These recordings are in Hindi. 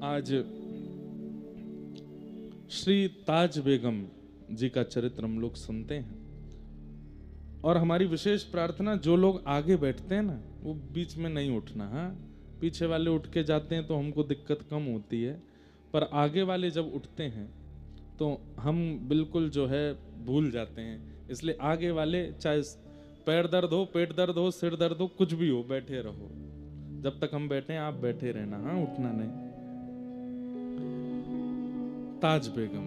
आज श्री ताज बेगम जी का चरित्र हम लोग सुनते हैं और हमारी विशेष प्रार्थना, जो लोग आगे बैठते हैं ना वो बीच में नहीं उठना। हाँ, पीछे वाले उठ के जाते हैं तो हमको दिक्कत कम होती है, पर आगे वाले जब उठते हैं तो हम बिल्कुल जो है भूल जाते हैं। इसलिए आगे वाले, चाहे पैर दर्द हो, पेट दर्द हो, सिर दर्द हो, कुछ भी हो, बैठे रहो। जब तक हम बैठे हैं आप बैठे रहना, हाँ, उठना नहीं। ताज बेगम,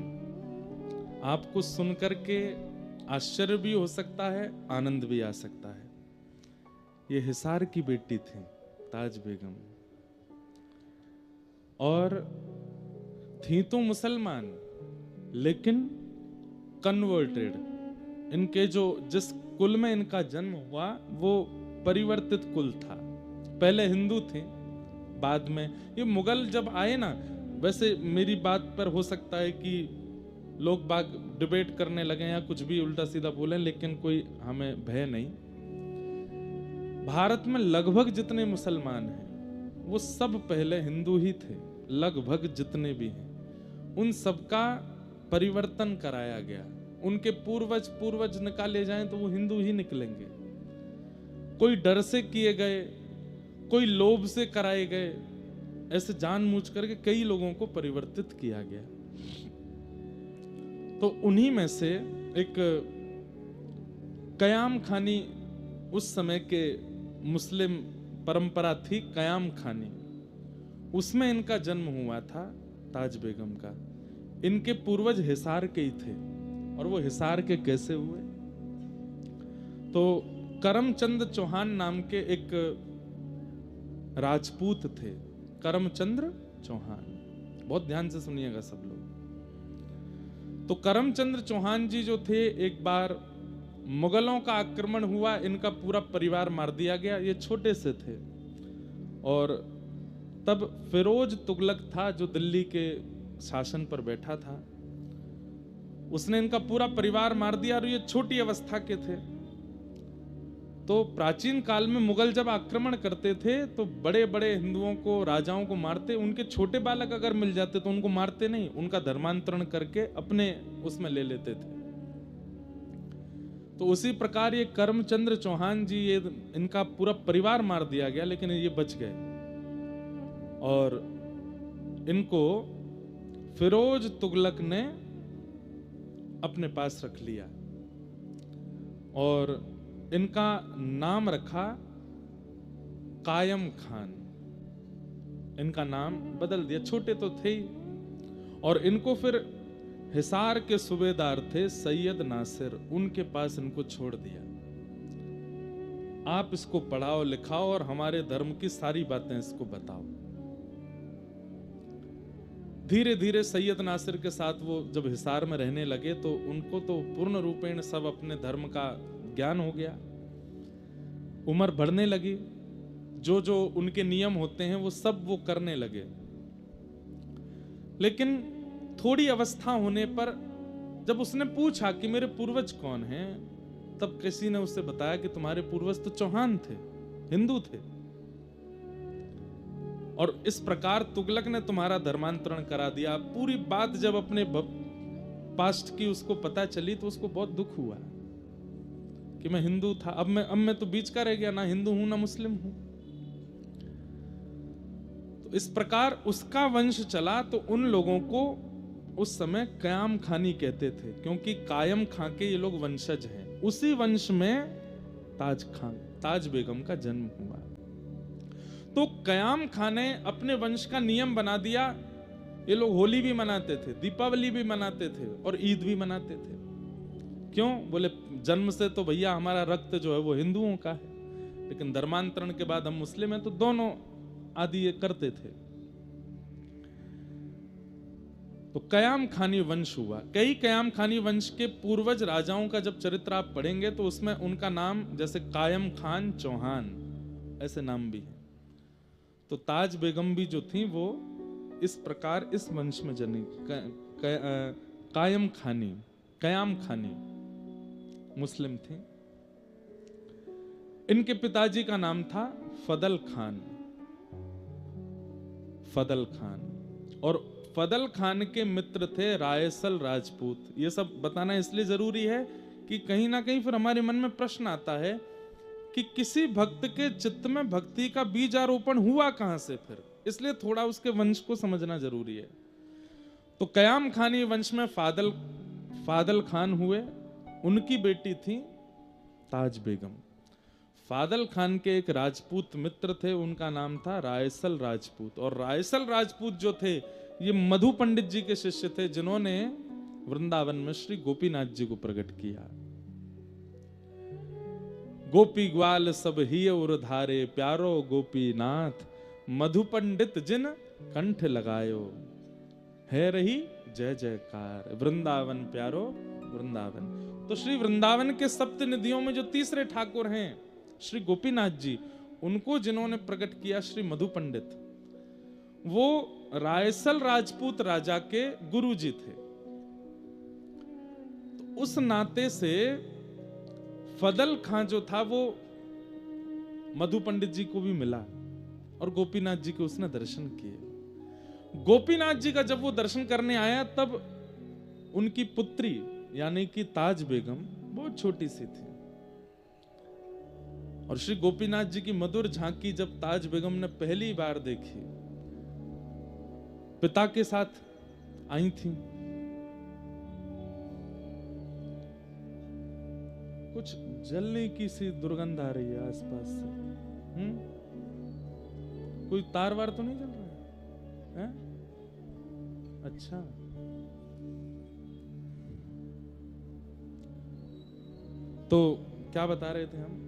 आपको सुनकर के आश्चर्य भी हो सकता है, आनंद भी आ सकता है। ये हिसार की बेटी थी ताज बेगम, और थी तो मुसलमान लेकिन कन्वर्टेड। इनके जो जिस कुल में इनका जन्म हुआ वो परिवर्तित कुल था। पहले हिंदू थे, बाद में ये मुगल जब आए ना, वैसे मेरी बात पर हो सकता है कि लोग बाग डिबेट करने लगे या कुछ भी उल्टा सीधा बोले, लेकिन कोई हमें भय नहीं। भारत में लगभग जितने मुसलमान हैं वो सब पहले हिंदू ही थे। लगभग जितने भी हैं उन सबका परिवर्तन कराया गया। उनके पूर्वज निकाले जाएं तो वो हिंदू ही निकलेंगे। कोई डर से किए गए, कोई लोभ से कराए गए, ऐसे जानबूझ करके कई लोगों को परिवर्तित किया गया। तो उन्हीं में से एक कयाम खानी, उस समय के मुस्लिम परंपरा थी कयाम खानी, उसमें इनका जन्म हुआ था ताज बेगम का। इनके पूर्वज हिसार के ही थे। और वो हिसार के कैसे हुए? तो करमचंद चौहान नाम के एक राजपूत थे, करमचंद्र चौहान। बहुत ध्यान से सुनिएगा सब लोग। तो करमचंद्र चौहान जी जो थे, एक बार मुगलों का आक्रमण हुआ, इनका पूरा परिवार मार दिया गया। ये छोटे से थे और तब फिरोज तुगलक था जो दिल्ली के शासन पर बैठा था। उसने इनका पूरा परिवार मार दिया और ये छोटी अवस्था के थे। तो प्राचीन काल में मुगल जब आक्रमण करते थे तो बड़े बड़े हिंदुओं को, राजाओं को मारते। उनके छोटे बालक अगर मिल जाते तो उनको मारते नहीं, उनका धर्मांतरण करके अपने उसमें ले लेते थे। तो उसी प्रकार ये करमचंद्र चौहान जी, ये इनका पूरा परिवार मार दिया गया लेकिन ये बच गए और इनको फिरोज तुगलक ने अपने पास रख लिया और इनका नाम रखा कायम खान। इनका नाम बदल दिया, छोटे तो थे ही। और इनको फिर हिसार के सूबेदार थे सैयद नासिर, उनके पास इनको छोड़ दिया। आप इसको पढ़ाओ लिखाओ और हमारे धर्म की सारी बातें इसको बताओ। धीरे धीरे सैयद नासिर के साथ वो जब हिसार में रहने लगे तो उनको तो पूर्ण रूपेण सब अपने धर्म का ज्ञान हो गया। उम्र बढ़ने लगी, जो जो उनके नियम होते हैं वो सब वो करने लगे। लेकिन थोड़ी अवस्था होने पर जब उसने पूछा कि मेरे पूर्वज कौन हैं, तब किसी ने उससे बताया कि तुम्हारे पूर्वज तो चौहान थे, हिंदू थे, और इस प्रकार तुगलक ने तुम्हारा धर्मांतरण करा दिया। पूरी बात जब अपने पास्ट की उसको पता चली तो उसको बहुत दुख हुआ कि मैं हिंदू था, अब मैं तो बीच का रह गया, ना हिंदू हूं ना मुस्लिम हूं। तो इस प्रकार उसका वंश चला। तो उन लोगों को उस समय कयाम खानी कहते थे, क्योंकि कायम खां के ये लोग वंशज हैं। उसी वंश में ताज बेगम का जन्म हुआ। तो कयाम खां ने अपने वंश का नियम बना दिया। ये लोग होली भी मनाते थे, दीपावली भी मनाते थे और ईद भी मनाते थे। क्यों? बोले जन्म से तो भैया हमारा रक्त जो है वो हिंदुओं का है, लेकिन धर्मांतरण के बाद हम मुस्लिम हैं, तो दोनों आदि ये करते थे। तो कयाम खानी वंश हुआ। कई कयाम खानी वंश के पूर्वज राजाओं का जब चरित्र आप पढ़ेंगे तो उसमें उनका नाम, जैसे कायम खान चौहान, ऐसे नाम भी है। तो ताज बेगम भी जो थी वो इस प्रकार इस वंश में जनी। कयाम खानी मुस्लिम थी। इनके पिताजी का नाम था फदल खान। और फदल खान के मित्र थे रायसल राजपूत। ये सब बताना इसलिए जरूरी है कि कहीं ना कहीं फिर हमारे मन में प्रश्न आता है कि किसी भक्त के चित्त में भक्ति का बीज आरोपण हुआ कहां से फिर, इसलिए थोड़ा उसके वंश को समझना जरूरी है। तो कयाम खानी वंश में फादल खान हुए, उनकी बेटी थी ताज बेगम। फादल खान के एक राजपूत मित्र थे, उनका नाम था रायसल राजपूत। और रायसल राजपूत जो थे ये मधु पंडित जी के शिष्य थे, जिन्होंने वृंदावन में श्री गोपीनाथ जी को प्रकट किया। गोपी ग्वाल सब ही उर धारे, प्यारो गोपीनाथ मधु पंडित जिन कंठ लगायो, है रही जय जयकार वृंदावन प्यारो वृंदावन। तो श्री वृंदावन के सप्त निधियों में जो तीसरे ठाकुर हैं श्री गोपीनाथ जी, उनको जिन्होंने प्रकट किया श्री मधु पंडित, वो रायसल राजपूत राजा के गुरुजी थे। तो उस नाते से फदल खां जो था वो मधु पंडित जी को भी मिला और गोपीनाथ जी के उसने दर्शन किए। गोपीनाथ जी का जब वो दर्शन करने आया तब उनकी पुत्री यानी कि ताज बेगम बहुत छोटी सी थी। और श्री गोपीनाथ जी की मधुर झांकी जब ताज बेगम ने पहली बार देखी, पिता के साथ आई थी, कुछ जलने की सी दुर्गंध आ रही है आसपास से। कोई तार वार तो नहीं जल रहा है? अच्छा, तो क्या बता रहे थे हम?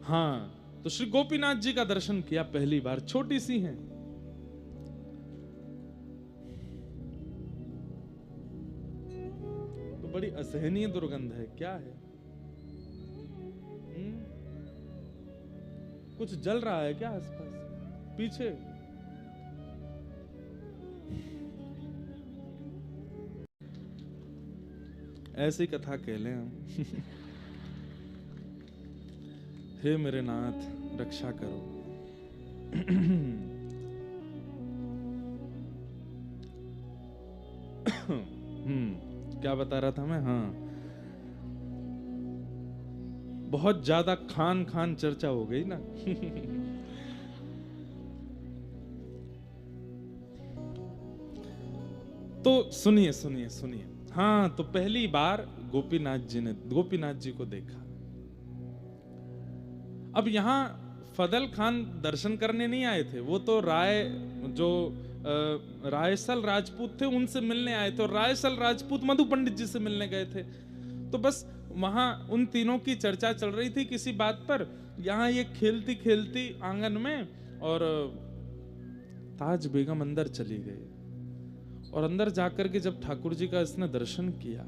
हाँ, तो श्री गोपीनाथ जी का दर्शन किया पहली बार, छोटी सी हैं। तो बड़ी असहनीय दुर्गंध है, क्या है? कुछ जल रहा है क्या आसपास पीछे? ऐसी कथा कह लें हम। हे मेरे नाथ रक्षा करो। क्या बता रहा था मैं? हाँ, बहुत ज्यादा खान खान चर्चा हो गई ना। तो सुनिए सुनिए सुनिए। हाँ, तो पहली बार गोपीनाथ जी को देखा। अब यहां फदल खान दर्शन करने नहीं आए थे, वो तो रायसल राजपूत थे, उनसे मिलने आए थे। और रायसल राजपूत मधु पंडित जी से मिलने गए थे। तो बस वहां उन तीनों की चर्चा चल रही थी किसी बात पर। यहां ये खेलती खेलती आंगन में, और ताज बेगम अंदर चली गई। और अंदर जाकर के जब ठाकुर जी का इसने दर्शन किया,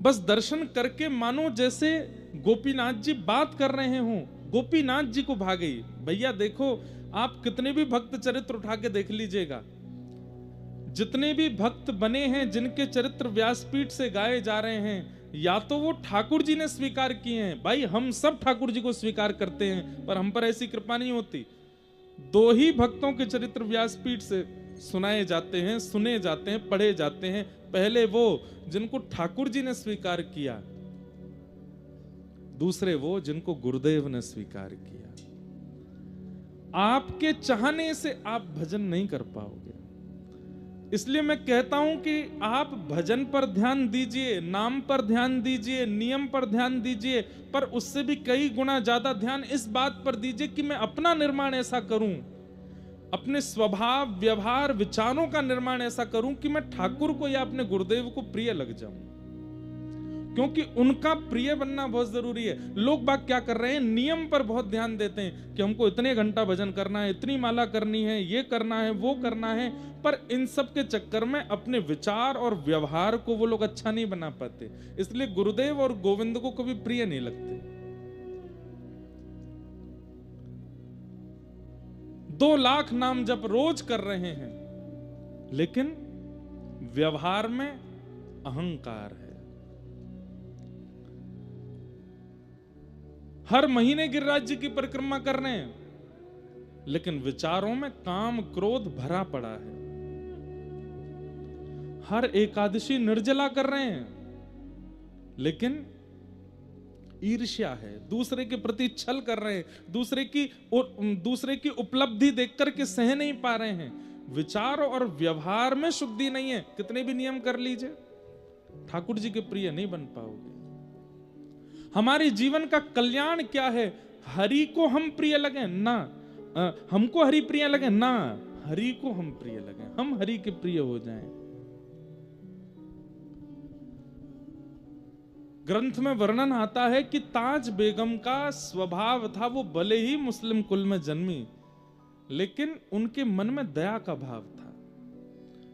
बस दर्शन करके मानो जैसे गोपीनाथ जी बात कर रहे हों, गोपीनाथ जी को भाग गई। भैया देखो, आप कितने भी भक्त चरित्र उठा के देख लीजिएगा, जितने भी भक्त बने हैं जिनके चरित्र व्यासपीठ से गाए जा रहे हैं, या तो वो ठाकुर जी ने स्वीकार किए हैं। भाई हम सब ठाकुर जी को स्वीकार करते हैं, पर हम पर ऐसी कृपा नहीं होती। दो ही भक्तों के चरित्र व्यासपीठ से सुनाए जाते हैं, सुने जाते हैं, पढ़े जाते हैं। पहले वो जिनको ठाकुर जी ने स्वीकार किया, दूसरे वो जिनको गुरुदेव ने स्वीकार किया। आपके चाहने से आप भजन नहीं कर पाओगे। इसलिए मैं कहता हूं कि आप भजन पर ध्यान दीजिए, नाम पर ध्यान दीजिए, नियम पर ध्यान दीजिए, पर उससे भी कई गुना ज्यादा ध्यान इस बात पर दीजिए कि मैं अपना निर्माण ऐसा करूं, अपने स्वभाव व्यवहार विचारों का निर्माण ऐसा करूं कि मैं ठाकुर को या अपने गुरुदेव को प्रिय लग जाऊं। क्योंकि उनका प्रिय बनना बहुत जरूरी है। लोग बाग क्या कर रहे हैं, नियम पर बहुत ध्यान देते हैं कि हमको इतने घंटा भजन करना है, इतनी माला करनी है, ये करना है, वो करना है, पर इन सब के चक्कर में अपने विचार और व्यवहार को वो लोग अच्छा नहीं बना पाते। इसलिए गुरुदेव और गोविंद को कभी प्रिय नहीं लगते। 2 लाख नाम जप रोज कर रहे हैं, लेकिन व्यवहार में अहंकार है। हर महीने गिरिराज जी की परिक्रमा कर रहे हैं, लेकिन विचारों में काम क्रोध भरा पड़ा है। हर एकादशी निर्जला कर रहे हैं, लेकिन ईर्ष्या है, दूसरे के प्रति छल कर रहे हैं, दूसरे की उपलब्धि देखकर के सह नहीं पा रहे हैं। विचार और व्यवहार में शुद्धि नहीं है। कितने भी नियम कर लीजिए, ठाकुर जी के प्रिय नहीं बन पाओगे। हमारे जीवन का कल्याण क्या है? हरि को हम प्रिय लगे ना, हमको हरि प्रिय लगे ना, हरि को हम प्रिय लगे, हम हरि के प्रिय हो जाएं। ग्रंथ में वर्णन आता है कि ताज बेगम का स्वभाव था, वो भले ही मुस्लिम कुल में जन्मी, लेकिन उनके मन में दया का भाव था।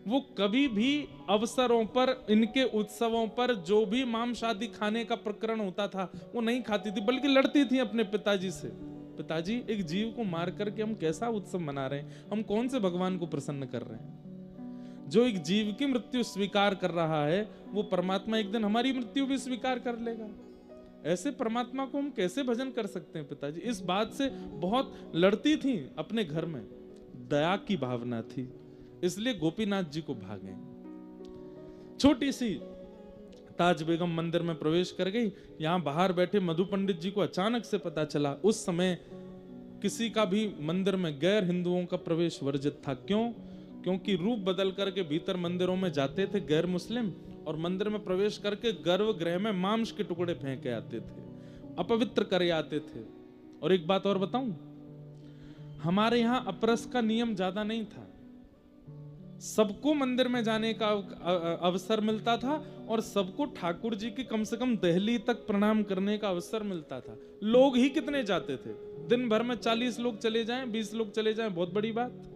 वो कभी भी अवसरों पर, इनके उत्सवों पर जो भी मांस आदि खाने का प्रकरण होता था वो नहीं खाती थी, बल्कि लड़ती थी अपने पिताजी से। पिताजी, एक जीव को मार करके हम कैसा उत्सव मना रहे हैं, हम कौन से भगवान को प्रसन्न कर रहे हैं? जो एक जीव की मृत्यु स्वीकार कर रहा है, वो परमात्मा एक दिन हमारी मृत्यु भी स्वीकार कर लेगा। ऐसे परमात्मा को हम कैसे भजन कर सकते हैं? पिताजी इस बात से बहुत लड़ती थी अपने घर में, दया की भावना थी, इसलिए गोपीनाथ जी को भागे। छोटी सी ताज बेगम मंदिर में प्रवेश कर गई। यहां बाहर बैठे मधु पंडित जी को अचानक से पता चला। उस समय किसी का भी मंदिर में गैर हिंदुओं का प्रवेश वर्जित था। क्यों? क्योंकि रूप बदल करके भीतर मंदिरों में जाते थे गैर मुस्लिम, और मंदिर में प्रवेश करके गर्भगृह में मांस के टुकड़े फेंक के आते थे, अपवित्र करे आते थे। और एक बात और बताऊं, हमारे यहां अपरस का नियम ज्यादा नहीं था। सबको मंदिर में जाने का अवसर मिलता था, और सबको ठाकुर जी की कम से कम दहली तक प्रणाम करने का अवसर मिलता था। लोग ही कितने जाते थे? दिन भर में 40 लोग चले जाएं, 20 लोग चले जाएं, बहुत बड़ी बात।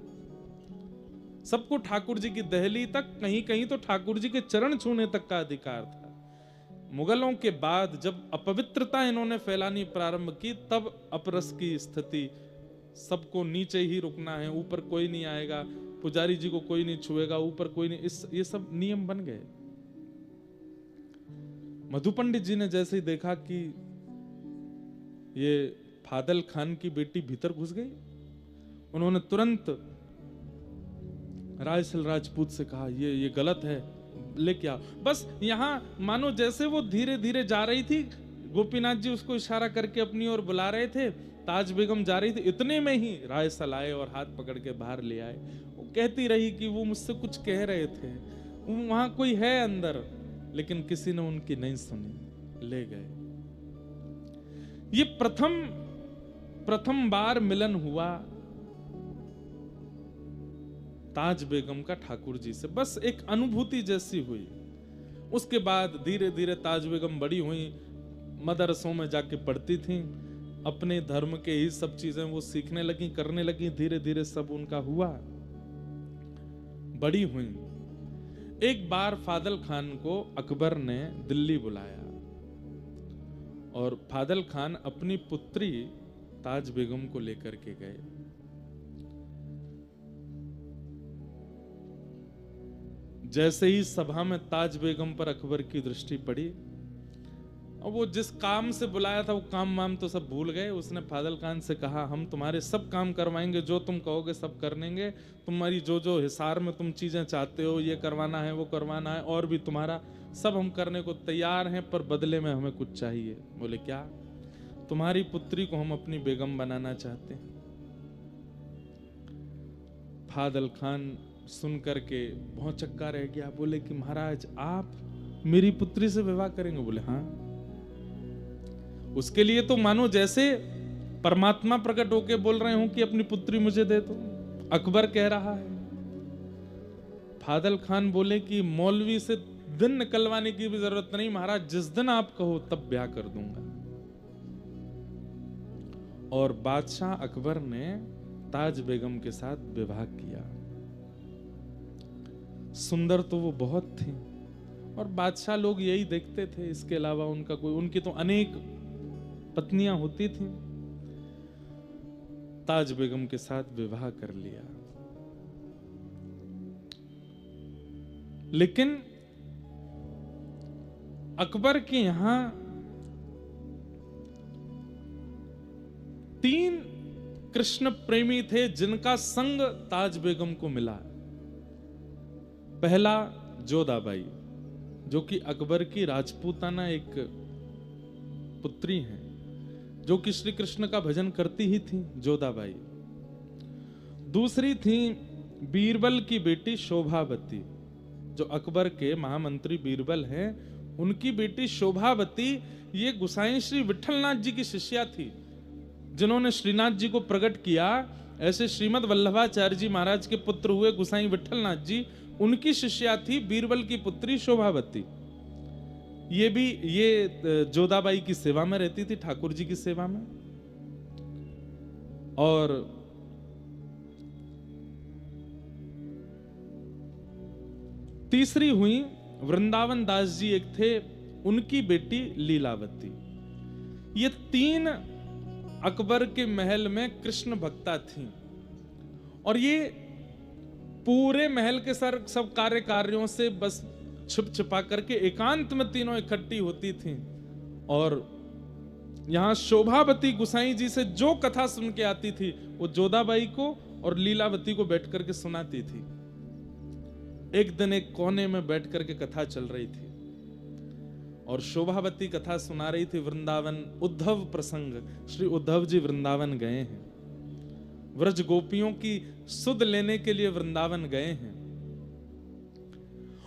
सबको ठाकुर जी की दहली तक, कहीं कहीं तो ठाकुर जी के चरण छूने तक का अधिकार था। मुगलों के बाद जब अपवित्रता इन्होंने फैलानी प्रारंभ की, तब अपरस की स्थिति, सबको नीचे ही रुकना है, ऊपर कोई नहीं आएगा, पुजारी जी को कोई नहीं छुएगा, ऊपर कोई नहीं, ये सब नियम बन गए। मधु पंडित जी ने जैसे ही देखा कि ये फादल खान की बेटी भीतर घुस गई, उन्होंने तुरंत रायसल राजपूत से कहा, ये गलत है, लेके आओ। बस यहां मानो जैसे वो धीरे धीरे जा रही थी, गोपीनाथ जी उसको इशारा करके अपनी ओर बुला रहे थे, ताज बेगम जा रही थी, इतने में ही रायसल आए और हाथ पकड़ के बाहर ले आए। वो कहती रही कि वो मुझसे कुछ कह रहे थे, वहां कोई है अंदर, लेकिन किसी ने उनकी नहीं सुनी, ले गए। ये प्रथम बार मिलन हुआ ताज बेगम का ठाकुर जी से, बस एक अनुभूति जैसी हुई। उसके बाद धीरे धीरे ताज बेगम बड़ी हुई, मदरसों में जाके पढ़ती थी, अपने धर्म के ही सब चीजें वो सीखने लगी, करने लगी, धीरे धीरे सब उनका हुआ, बड़ी हुई। एक बार फादल खान को अकबर ने दिल्ली बुलाया, और फादल खान अपनी पुत्री ताज बेगम को लेकर के गए। जैसे ही सभा में ताज बेगम पर अकबर की दृष्टि पड़ी, और वो जिस काम से बुलाया था वो काम वाम तो सब भूल गए। उसने फादल खान से कहा, हम तुम्हारे सब काम करवाएंगे, जो तुम कहोगे सब कर लेंगे, तुम्हारी जो जो हिसार में तुम चीजें चाहते हो, ये करवाना है वो करवाना है, और भी तुम्हारा सब हम करने को तैयार हैं, पर बदले में हमें कुछ चाहिए। बोले क्या? तुम्हारी पुत्री को हम अपनी बेगम बनाना चाहते हैं। फादल खान सुन करके बहुत चक्का रह गया। बोले कि महाराज, आप मेरी पुत्री से विवाह करेंगे? बोले हाँ। उसके लिए तो मानो जैसे परमात्मा प्रकट होके बोल रहे हो कि अपनी पुत्री मुझे दे दो, अकबर कह रहा है। फादल खान बोले कि मौलवी से दिन निकलवाने की भी जरूरत नहीं महाराज, जिस दिन आप कहो तब ब्याह कर दूंगा। और बादशाह अकबर ने ताज बेगम के साथ विवाह किया। सुंदर तो वो बहुत थी, और बादशाह लोग यही देखते थे, इसके अलावा उनका कोई, उनकी तो अनेक पत्नियां होती थी। ताज बेगम के साथ विवाह कर लिया। लेकिन अकबर के यहां 3 कृष्ण प्रेमी थे जिनका संग ताज बेगम को मिला। पहला जोधाबाई, जो कि अकबर की राजपूताना एक पुत्री हैं, जो कि श्री कृष्ण का भजन करती ही थी, जोधाबाई। दूसरी थी बीरबल की बेटी शोभावती, जो अकबर के महामंत्री बीरबल हैं, उनकी बेटी शोभावती ये गुसाई श्री विठलनाथ जी की शिष्या थी, जिन्होंने श्रीनाथ जी को प्रकट किया। ऐसे श्रीमद वल्लभाचार्य जी महाराज के पुत्र हुए गुसाई विठलनाथ जी, उनकी शिष्या थी बीरबल की पुत्री शोभावती। ये जोधाबाई की सेवा में रहती थी, ठाकुर जी की सेवा में। और तीसरी हुई वृंदावन दास जी, एक थे, उनकी बेटी लीलावती। ये तीन अकबर के महल में कृष्ण भक्ता थीं, और ये पूरे महल के सब कार्यों से बस छुप छुपा करके एकांत में तीनों इकट्ठी होती थीं। और यहां शोभावती गुसाई जी से जो कथा सुन के आती थी, वो जोधाबाई को और लीलावती को बैठ करके सुनाती थी। एक दिन एक कोने में बैठ करके कथा चल रही थी, और शोभावती कथा सुना रही थी वृंदावन उद्धव प्रसंग। श्री उद्धव जी वृंदावन गए हैं, व्रज गोपियों की सुध लेने के लिए वृंदावन गए हैं।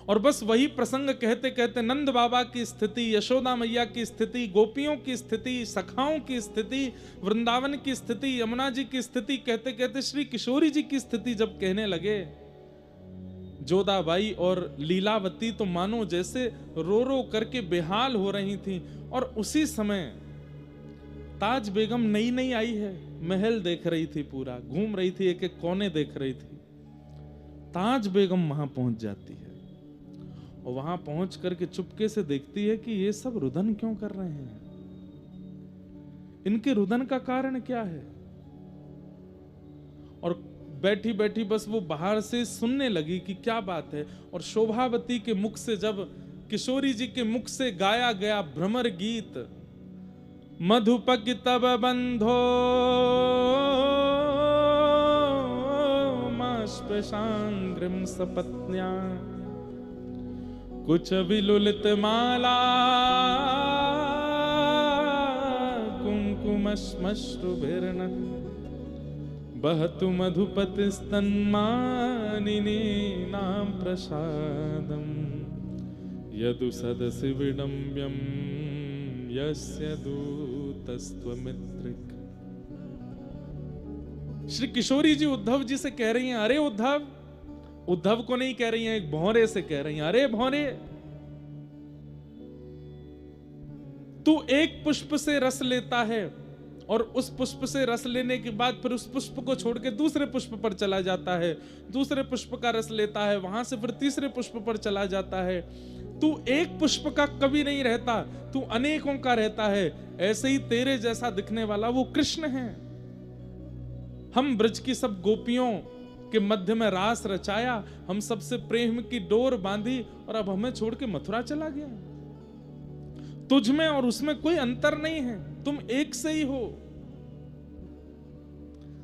और बस वही प्रसंग कहते कहते नंद बाबा की स्थिति, यशोदा मैया की स्थिति, गोपियों की स्थिति, सखाओं की स्थिति, वृंदावन की स्थिति, यमुना जी की स्थिति कहते कहते श्री किशोरी जी की स्थिति जब कहने लगे, जोधाबाई और लीलावती तो मानो जैसे रो रो करके बेहाल हो रही थीं। और उसी समय ताज बेगम नई नई आई है, महल देख रही थी, पूरा घूम रही थी, एक एक कोने देख रही थी। ताज बेगम वहां पहुंच जाती है, और वहां पहुंच करके चुपके से देखती है कि ये सब रुदन क्यों कर रहे हैं, इनके रुदन का कारण क्या है। और बैठी बैठी बस वो बाहर से सुनने लगी कि क्या बात है। और शोभावती के मुख से, जब किशोरी जी के मुख से गाया गया भ्रमर गीत, मधुपक तब बंधो मास्पृशांग्रिम सपत्न्या कुछ विलुलित माला कुंकुमश्मश्रुभिर्न बहतु मधुपति स्तन्मानिनी नाम प्रसादम यदु सदसि विडम्ब्यम यस्य दूतस्त्वमित्रिक। श्री किशोरी जी उद्धव जी से कह रही हैं, अरे उद्धव, उद्धव को नहीं कह रही हैं, एक भौरे से कह रही हैं, अरे भौरे, तू एक पुष्प से रस लेता है और उस पुष्प से रस लेने के बाद फिर उस पुष्प को छोड़ के दूसरे पुष्प पर चला जाता है, दूसरे पुष्प का रस लेता है, वहां से फिर तीसरे पुष्प पर चला जाता है। तू एक पुष्प का कभी नहीं रहता, तू अनेकों का रहता है। ऐसे ही तेरे जैसा दिखने वाला वो कृष्ण है। हम ब्रज की सब गोपियों के मध्य में रास रचाया, हम सबसे प्रेम की डोर बांधी, और अब हमें छोड़ के मथुरा चला गया। तुझ में और उसमें कोई अंतर नहीं है, तुम एक से ही हो।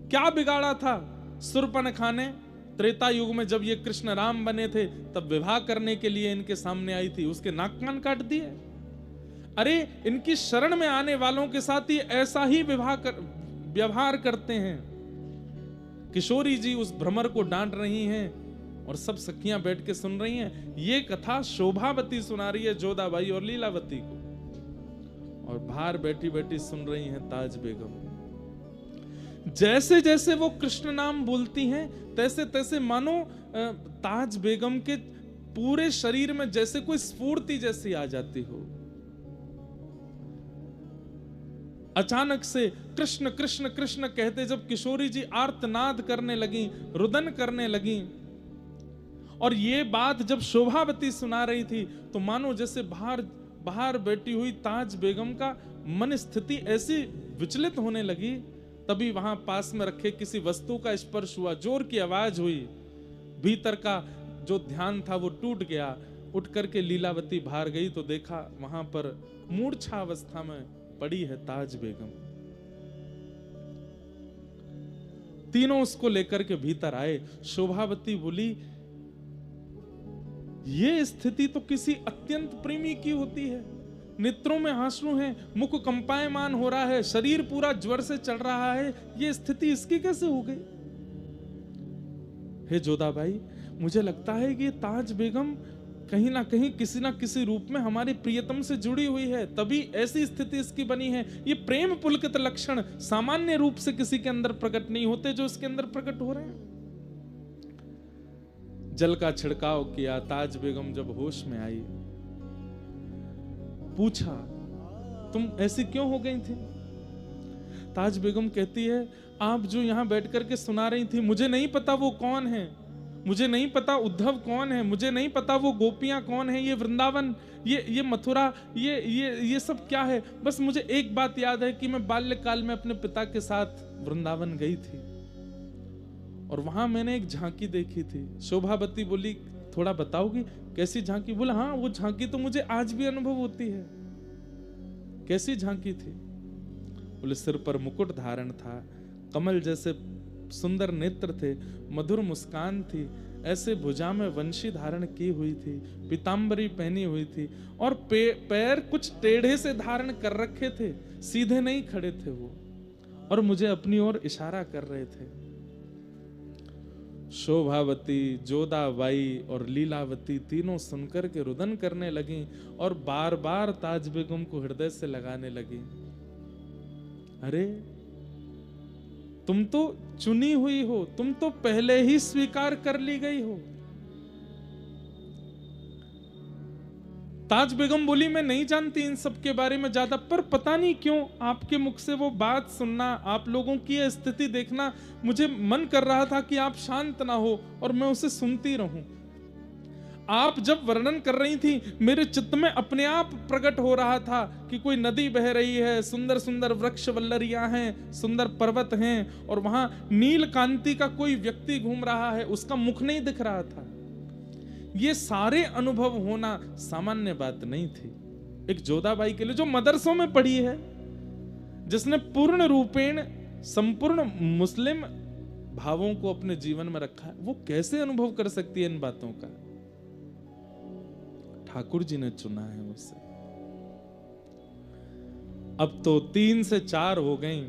क्या बिगाड़ा था शूर्पणखा ने त्रेता युग में, जब ये कृष्ण राम बने थे, तब विवाह करने के लिए इनके सामने आई थी, उसके नाक कान काट दिए। अरे इनकी शरण में आने वालों के साथ ही ऐसा ही व्यवहार करते हैं। किशोरी जी उस भ्रमर को डांट रही हैं, और सब सखियां बैठ के सुन रही हैं। ये कथा शोभावती सुना रही है जोधाबाई और लीलावती को, और बाहर बैठी बैठी सुन रही हैं ताज बेगम। जैसे जैसे वो कृष्ण नाम बोलती हैं, तैसे तैसे मानो ताज बेगम के पूरे शरीर में जैसे कोई स्फूर्ति जैसी आ जाती हो। अचानक से कृष्ण कृष्ण कृष्ण कहते जब किशोरी जी आर्तनाद करने लगी, रुदन करने लगी, और ये बात जब शोभावती सुना रही थी, तो मानो जैसे बाहर बैठी हुई ताज बेगम का मन स्थिति ऐसी विचलित होने लगी। तभी वहां पास में रखे किसी वस्तु का स्पर्श हुआ, जोर की आवाज हुई, भीतर का जो ध्यान था वो टूट गया। उठ करके लीलावती बाहर गई तो देखा वहां पर मूर्छा अवस्था में पड़ी है ताज बेगम। तीनों उसको लेकर के भीतर आए। शोभावती बोली, ये स्थिति तो किसी अत्यंत प्रेमी की होती है। नेत्रों में आंसू हैं, मुख कंपायमान हो रहा है, शरीर पूरा ज्वर से चढ़ रहा है, ये स्थिति इसकी कैसे हो गई? हे जोधाबाई, मुझे लगता है कि ताज बेगम कहीं ना कहीं किसी ना किसी रूप में हमारी प्रियतम से जुड़ी हुई है, तभी ऐसी स्थिति इसकी बनी है। ये प्रेम पुलकित लक्षण सामान्य रूप से किसी के अंदर प्रकट नहीं होते जो इसके अंदर प्रकट हो रहे हैं। जल का छिड़काव किया। ताज बेगम जब होश में आई, पूछा, तुम ऐसी क्यों हो गई थी? ताज बेगम कहती है, आप जो यहां बैठ करके सुना रही थी, मुझे नहीं पता वो कौन है, मुझे नहीं पता उद्धव कौन है, मुझे नहीं पता वो गोपियां कौन है, ये वृंदावन, ये मथुरा, ये सब क्या है। बस मुझे एक बात याद है कि मैं बाल्यकाल में अपने पिता के साथ वृंदावन गई थी और वहां मैंने एक झांकी देखी थी। शोभावती बोली, थोड़ा बताओगी कैसी झांकी? बोला, हाँ, वो झांकी तो मुझे आज भी अनुभव होती है। कैसी झांकी थी? बोले, सिर पर मुकुट धारण था, कमल जैसे सुंदर नेत्र थे, मधुर मुस्कान थी, ऐसे भुजा में वंशी धारण की हुई थी, पीतांबरी पहनी हुई थी और पैर कुछ टेढ़े से धारण कर रखे थे, सीधे नहीं खड़े थे वो, और मुझे अपनी ओर इशारा कर रहे थे। शोभावती, जोधाबाई और लीलावती तीनों सुनकर के रुदन करने लगी और बार बार ताज बेगम को हृदय से लगाने लगी। अरे, तुम तो चुनी हुई हो, तुम तो पहले ही स्वीकार कर ली गई हो। ताज बेगम बोली, मैं नहीं जानती इन सब के बारे में ज्यादा, पर पता नहीं क्यों आपके मुख से वो बात सुनना, आप लोगों की यह स्थिति देखना, मुझे मन कर रहा था कि आप शांत ना हो और मैं उसे सुनती रहूं। आप जब वर्णन कर रही थी, मेरे चित्त में अपने आप प्रकट हो रहा था कि कोई नदी बह रही है, सुंदर सुंदर वृक्ष वल्लरियां हैं, सुंदर पर्वत हैं, और वहां नील कांति का कोई व्यक्ति घूम रहा है, उसका मुख नहीं दिख रहा था। ये सारे अनुभव होना सामान्य बात नहीं थी एक जोधाबाई के लिए, जो मदरसों में पढ़ी है, जिसने पूर्ण रूपेण संपूर्ण मुस्लिम भावों को अपने जीवन में रखा है। वो कैसे अनुभव कर सकती है इन बातों का? ठाकुर जी ने चुना है उसे। अब तो 3 से 4 हो गई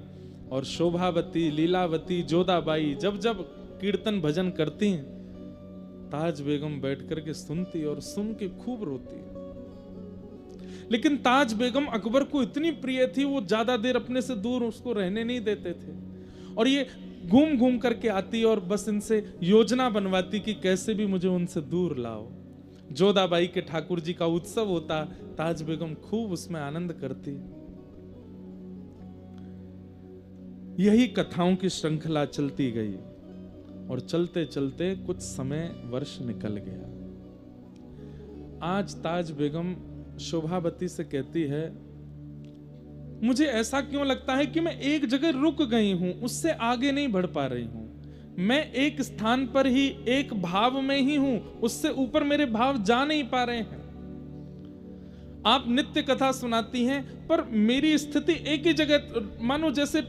और शोभावती, लीलावती, जोधाबाई जब जब कीर्तन भजन करती हैं, ताज बेगम बैठ करके सुनती और सुन के खूब रोती। लेकिन ताज बेगम अकबर को इतनी प्रिय थी, वो ज्यादा देर अपने से दूर उसको रहने नहीं देते थे, और ये घूम घूम करके आती और बस इनसे योजना बनवाती कि कैसे भी मुझे उनसे दूर लाओ। जोधाबाई के ठाकुर जी का उत्सव होता, ताज बेगम खूब उसमें आनंद करती। यही कथाओं की श्रृंखला चलती गई और चलते चलते कुछ समय वर्ष निकल गया। आज ताज बेगम शोभावती से कहती है, मुझे ऐसा क्यों लगता है कि मैं एक जगह रुक गई हूं, उससे आगे नहीं बढ़ पा रही हूं। मैं एक स्थान पर ही, एक भाव में ही हूं, उससे ऊपर मेरे भाव जा नहीं पा रहे हैं। आप नित्य कथा सुनाती हैं, पर मेरी स्थिति एक ही जगह, मानो जैसे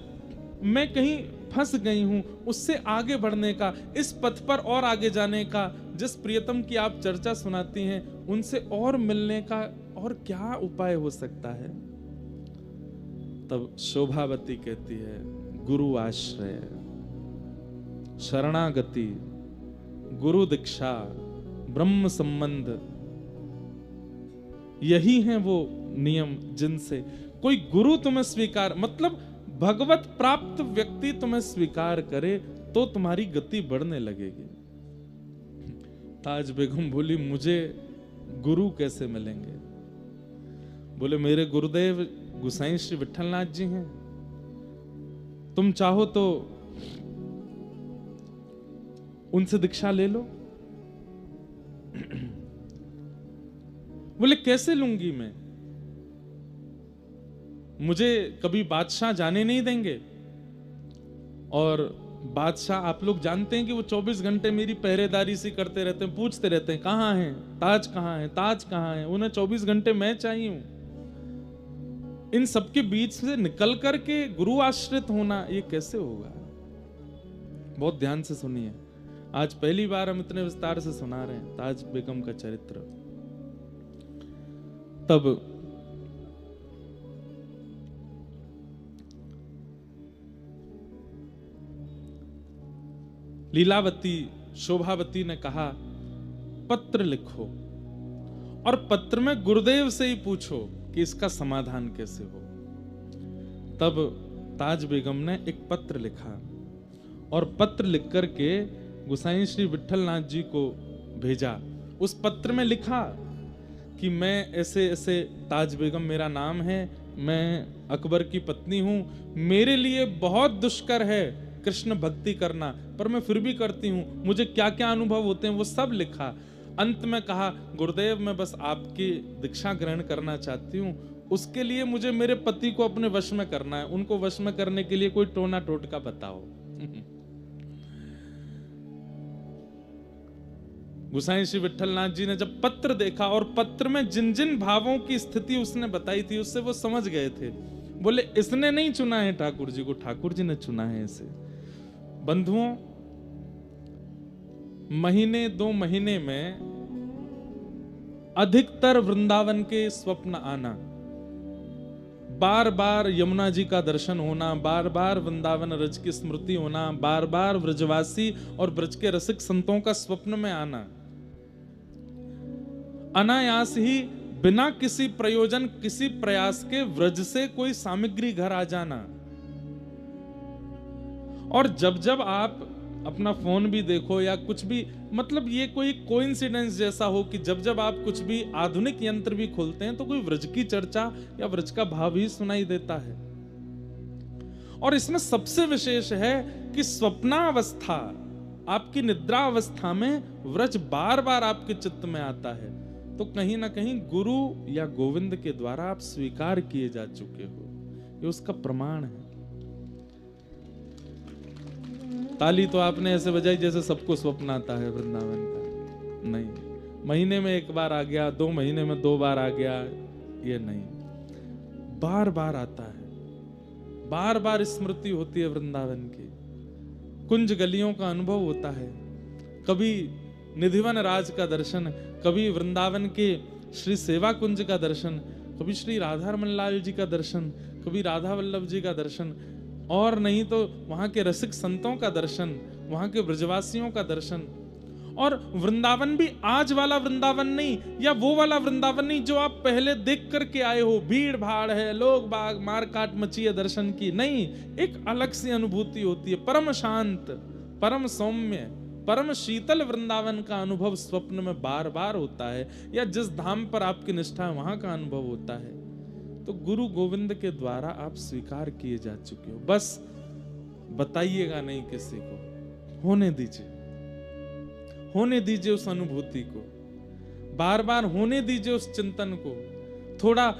मैं कहीं फंस गई हूं। उससे आगे बढ़ने का, इस पथ पर और आगे जाने का, जिस प्रियतम की आप चर्चा सुनाती हैं, उनसे और मिलने का और क्या उपाय हो सकता है? तब शोभावती कहती है, गुरु आश्रय, शरणागति, गुरु दीक्षा, ब्रह्म संबंध, यही हैं वो नियम जिनसे कोई गुरु तुम्हें स्वीकार, मतलब भगवत प्राप्त व्यक्ति तुम्हें स्वीकार करे तो तुम्हारी गति बढ़ने लगेगी। ताज बेगम बोली, मुझे गुरु कैसे मिलेंगे? बोले, मेरे गुरुदेव गुसाई श्री विठलनाथ जी हैं, तुम चाहो तो उनसे दीक्षा ले लो। बोले, कैसे लूंगी मैं? मुझे कभी बादशाह जाने नहीं देंगे, और बादशाह आप लोग जानते हैं कि वो 24 घंटे मेरी पहरेदारी सी करते रहते हैं, पूछते रहते हैं कहां है ताज, कहां है ताज, कहां है। उन्हें 24 घंटे मैं चाहिए हूं। इन सबके बीच से निकल करके गुरु आश्रित होना, ये कैसे होगा? बहुत ध्यान से सुनिए, आज पहली बार हम इतने विस्तार से सुना रहे हैं ताज बेगम का चरित्र। तब लीलावती शोभावती ने कहा पत्र लिखो और पत्र में गुरुदेव से ही पूछो कि इसका समाधान कैसे हो। तब ताज बेगम ने एक पत्र लिखा और पत्र लिख करके गोसाई श्री विठलनाथ जी को भेजा। उस पत्र में लिखा कि मैं ऐसे ऐसे, ताज बेगम मेरा नाम है, मैं अकबर की पत्नी हूं, मेरे लिए बहुत दुष्कर है कृष्ण भक्ति करना, पर मैं फिर भी करती हूं, मुझे क्या क्या अनुभव होते हैं वो सब लिखा। अंत में कहा गुरुदेव मैं बस आपकी दीक्षा ग्रहण करना चाहती हूं, उसके लिए मुझे मेरे पति को अपने वश में करना है, उनको वश में करने के लिए कोई टोना टोटका बताओ। गोसाई श्री विठलनाथ जी ने जब पत्र देखा और पत्र में जिन जिन भावों की स्थिति उसने बताई थी उससे वो समझ गए थे। बोले इसने नहीं चुना है ठाकुर जी को, ठाकुर जी ने चुना है इसे। बंधुओं, महीने 2 महीने में अधिकतर वृंदावन के स्वप्न आना, बार बार यमुना जी का दर्शन होना, बार बार वृंदावन रज की स्मृति होना, बार बार व्रजवासी और ब्रज के रसिक संतों का स्वप्न में आना, अनायास ही बिना किसी प्रयोजन किसी प्रयास के व्रज से कोई सामग्री घर आ जाना। और जब जब आप अपना फोन भी देखो या कुछ भी, मतलब ये कोई कोइंसिडेंस जैसा हो कि जब जब आप कुछ भी आधुनिक यंत्र भी खोलते हैं तो कोई व्रज की चर्चा या व्रज का भाव ही सुनाई देता है। और इसमें सबसे विशेष है कि स्वप्नावस्था, आपकी निद्रा अवस्था में व्रज बार बार आपके चित्त में आता है, तो कहीं ना कहीं गुरु या गोविंद के द्वारा आप स्वीकार किए जा चुके हो, ये उसका प्रमाण है। ताली तो आपने ऐसे बजाई जैसे सबको स्वप्न आता है वृंदावन का, नहीं। महीने में 1 बार आ गया, 2 महीने में 2 बार आ गया, ये नहीं, बार बार आता है, बार बार स्मृति होती है वृंदावन की। कुंज गलियों का अनुभव होता है, कभी निधिवन राज का दर्शन, कभी वृंदावन के श्री सेवा कुंज का दर्शन, कभी श्री राधा रमन लाल जी का दर्शन, कभी राधा वल्लभ जी का दर्शन, और नहीं तो वहां के रसिक संतों का दर्शन, वहां के ब्रजवासियों का दर्शन। और वृंदावन भी आज वाला वृंदावन नहीं, या वो वाला वृंदावन नहीं जो आप पहले देख करके आए हो, भीड़ भाड़ है, लोग बाग मार काट मची है दर्शन की, नहीं। एक अलग सी अनुभूति होती है, परम शांत, परम सौम्य, परम शीतल वृंदावन का अनुभव स्वप्न में बार बार होता है, या जिस धाम पर आपकी निष्ठा है वहां का अनुभव होता है। तो गुरु गोविंद के द्वारा आप स्वीकार किए जा चुके हो, बस बताइएगा नहीं किसी को, होने दीजिए, होने दीजिए उस अनुभूति को, बार बार होने दीजिए उस चिंतन को। थोड़ा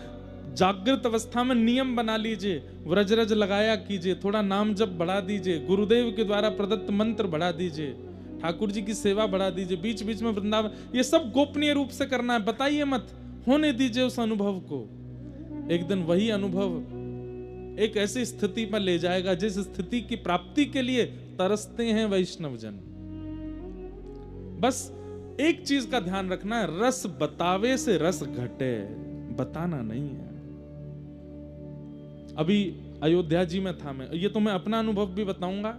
जागृत अवस्था में नियम बना लीजिए, व्रजरज लगाया कीजिए, थोड़ा नाम जप बढ़ा दीजिए, गुरुदेव के द्वारा प्रदत्त मंत्र बढ़ा दीजिए, ठाकुर जी की सेवा बढ़ा दीजिए, बीच बीच में वृंदावन, ये सब गोपनीय रूप से करना है, बताइए मत, होने दीजिए उस अनुभव को। एक दिन वही अनुभव एक ऐसी स्थिति पर ले जाएगा जिस स्थिति की प्राप्ति के लिए तरसते हैं वैष्णवजन। बस एक चीज का ध्यान रखना है, रस बतावे से रस घटे, बताना नहीं है। अभी अयोध्या जी में था मैं, ये तो मैं अपना अनुभव भी बताऊंगा।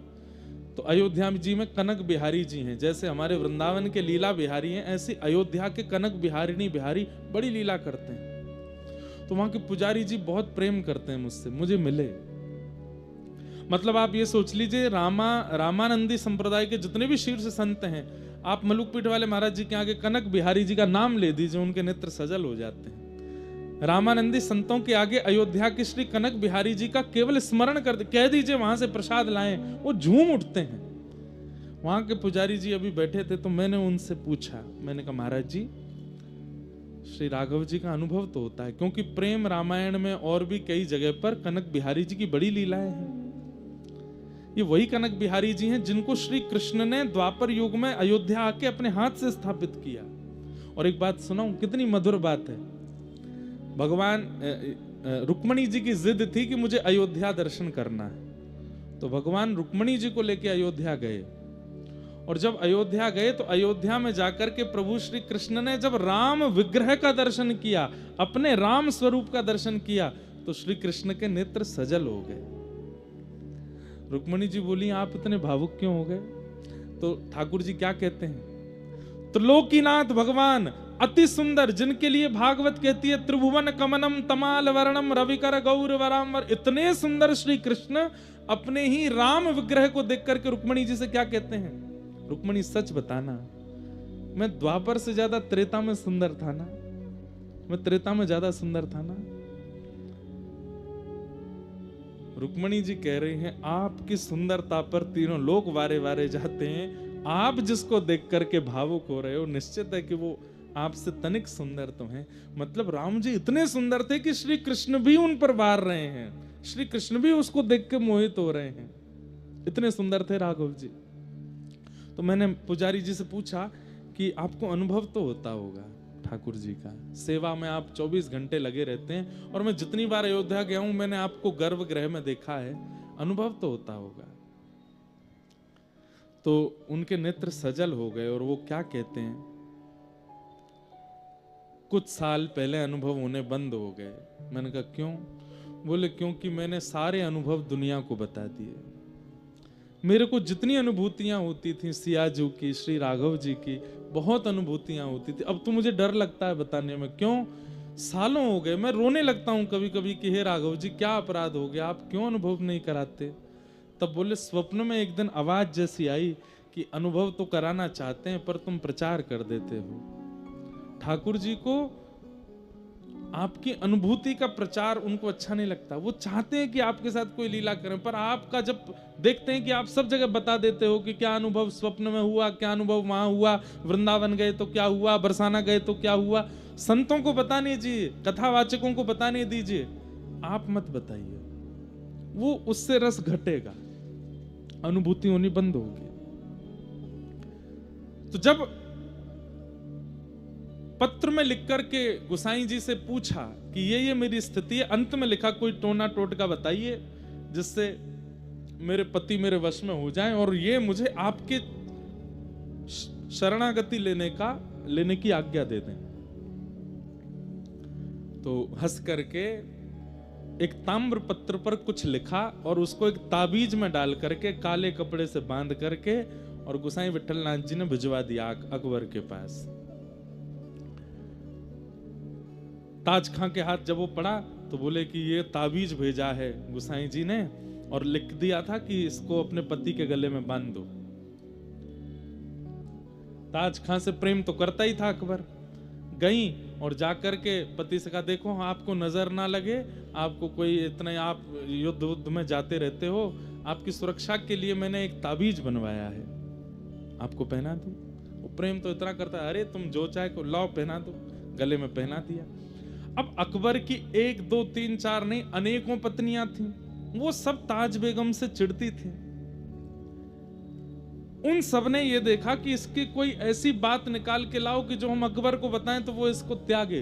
तो अयोध्या जी में कनक बिहारी जी हैं, जैसे हमारे वृंदावन के लीला बिहारी हैं, ऐसे अयोध्या के कनक बिहारिणी बिहारी बड़ी लीला करते हैं। तो वहां के पुजारी जी बहुत प्रेम करते हैं मुझसे, मुझे मिले। मतलब आप ये सोच लीजिए, रामानंदी संप्रदाय के जितने भी शीर्ष संत हैं, आप मलुकपीठ वाले महाराज जी के आगे कनक बिहारी जी का नाम ले दीजिए, उनके नेत्र सजल हो जाते हैं। रामानंदी संतों के आगे अयोध्या के श्री कनक बिहारी जी का केवल स्मरण कर कह दीजिए वहां से प्रसाद लाएं, वो झूम उठते हैं। वहां के पुजारी जी अभी बैठे थे, तो मैंने उनसे पूछा, मैंने कहा महाराज जी, श्री राघव जी का अनुभव तो होता है, क्योंकि प्रेम रामायण में और भी कई जगह पर कनक बिहारी जी की बड़ी लीलाएं हैं। ये वही कनक बिहारी जी हैं जिनको श्री कृष्ण ने द्वापर युग में अयोध्या आके अपने हाथ से स्थापित किया। और एक बात सुनाऊं, कितनी मधुर बात है। भगवान रुक्मणी जी की जिद थी कि मुझे अयोध्या दर्शन करना है, तो भगवान रुक्मणी जी को लेके अयोध्या गए, और जब अयोध्या गए तो अयोध्या में जाकर के प्रभु श्री कृष्ण ने जब राम विग्रह का दर्शन किया, अपने राम स्वरूप का दर्शन किया, तो श्री कृष्ण के नेत्र सजल हो गए। रुक्मणी जी बोली, आप इतने भावुक क्यों हो गए? तो ठाकुर जी क्या कहते हैं, त्रिलोकीनाथ भगवान अति सुंदर, जिनके लिए भागवत कहती है त्रिभुवन कमनम तमाल वर्णम रविकर गौर वरांबर, इतने सुंदर श्री कृष्ण अपने ही राम विग्रह को देख करके रुक्मणी जी से क्या कहते हैं, रुक्मणी सच बताना, मैं द्वापर से ज्यादा त्रेता में सुंदर था ना, मैं त्रेता में ज्यादा सुंदर था ना? रुक्मणी जी कह रही हैं, आपकी सुंदरता पर तीनों लोग वारे वारे जाते हैं, आप जिसको देख करके भावुक हो रहे हो, निश्चित है कि वो आपसे तनिक सुंदर तो हैं। मतलब राम जी इतने सुंदर थे कि श्री कृष्ण भी उन पर वार रहे हैं, श्री कृष्ण भी उसको देख के मोहित हो रहे हैं, इतने सुंदर थे राघव जी। तो मैंने पुजारी जी से पूछा कि आपको अनुभव तो होता होगा ठाकुर जी का, सेवा में आप 24 घंटे लगे रहते हैं, और मैं जितनी बार अयोध्या गया हूं मैंने आपको गर्भगृह में देखा है, अनुभव तो होता होगा। तो उनके नेत्र सजल हो गए और वो क्या कहते हैं, कुछ साल पहले अनुभव होने बंद हो गए। मैंने कहा क्यों? बोले क्योंकि मैंने सारे अनुभव दुनिया को बता दिए। मेरे को जितनी अनुभूतियां होती थी सियाजू की, श्री राघव जी की, बहुत अनुभूतियां होती थी, अब तो मुझे डर लगता है बताने में। क्यों? सालों हो गए, मैं रोने लगता हूं कभी कभी कि हे राघव जी क्या अपराध हो गया, आप क्यों अनुभव नहीं कराते? तब बोले स्वप्न में एक दिन आवाज जैसी आई कि अनुभव तो कराना चाहते हैं पर तुम प्रचार कर देते हो। ठाकुर जी को आपकी अनुभूति का प्रचार उनको अच्छा नहीं लगता, वो चाहते हैं कि आपके साथ कोई लीला करें, पर आपका जब देखते हैं कि आप सब जगह बता देते हो कि क्या अनुभव स्वप्न में हुआ, क्या अनुभव वहां हुआ, वृंदावन गए तो क्या हुआ, बरसाना गए तो क्या हुआ, संतों को बताने दीजिए, कथावाचकों को बताने दीजिए, आप मत बताइए, वो उससे रस घटेगा, अनुभूति होनी बंद होगी। तो जब पत्र में लिख करके गुसाई जी से पूछा कि ये मेरी स्थिति है, अंत में लिखा कोई टोना टोटका बताइए जिससे मेरे पति मेरे वश में हो जाएं और ये मुझे आपके शरणागति लेने की आज्ञा दे दें। तो हंस करके एक ताम्र पत्र पर कुछ लिखा और उसको एक ताबीज में डाल करके काले कपड़े से बांध करके और गुसाई विठलनाथ जी ने भिजवा दिया अकबर के पास। ताज खां के हाथ जब वो पड़ा तो बोले कि ये ताबीज भेजा है गुसाई जी ने और लिख दिया था कि इसको अपने पति के गले में बांध दो। ताज खां से प्रेम तो करता ही था अकबर। गई और जाकर के पति से कहा देखो आपको नजर ना लगे, आपको कोई इतने आप युद्ध में जाते रहते हो, आपकी सुरक्षा के लिए मैंने एक ताबीज बनवाया है, आपको पहना दूं। वो प्रेम तो इतना करता है, अरे तुम जो चाहे को लाओ पहना दो। गले में पहना दिया। अब अकबर की 1 2 3 4 नहीं अनेकों पत्नियां थीं, वो सब ताज बेगम से चिढ़ती थी। उन सब ने ये देखा कि इसकी कोई ऐसी बात निकाल के लाओ कि जो हम अकबर को बताएं तो वो इसको त्यागे।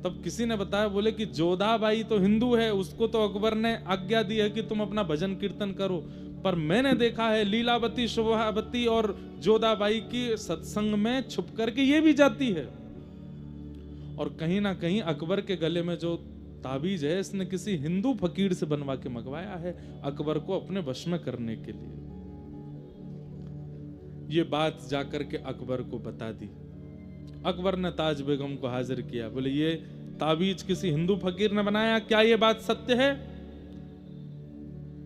तब किसी ने बताया, बोले कि जोधाबाई तो हिंदू है, उसको तो अकबर ने आज्ञा दी है कि तुम अपना भजन कीर्तन करो, पर मैंने देखा है लीलावती शोभावती और जोधाबाई की सत्संग में छुप करके ये भी जाती है। और कहीं ना कहीं अकबर के गले में जो ताबीज है इसने किसी हिंदू फकीर से बनवा के मंगवाया है अकबर को अपने वश में करने के लिए। ये बात जाकर के अकबर को बता दी। अकबर ने ताज बेगम को हाजिर किया, बोले ये ताबीज किसी हिंदू फकीर ने बनाया, क्या ये बात सत्य है?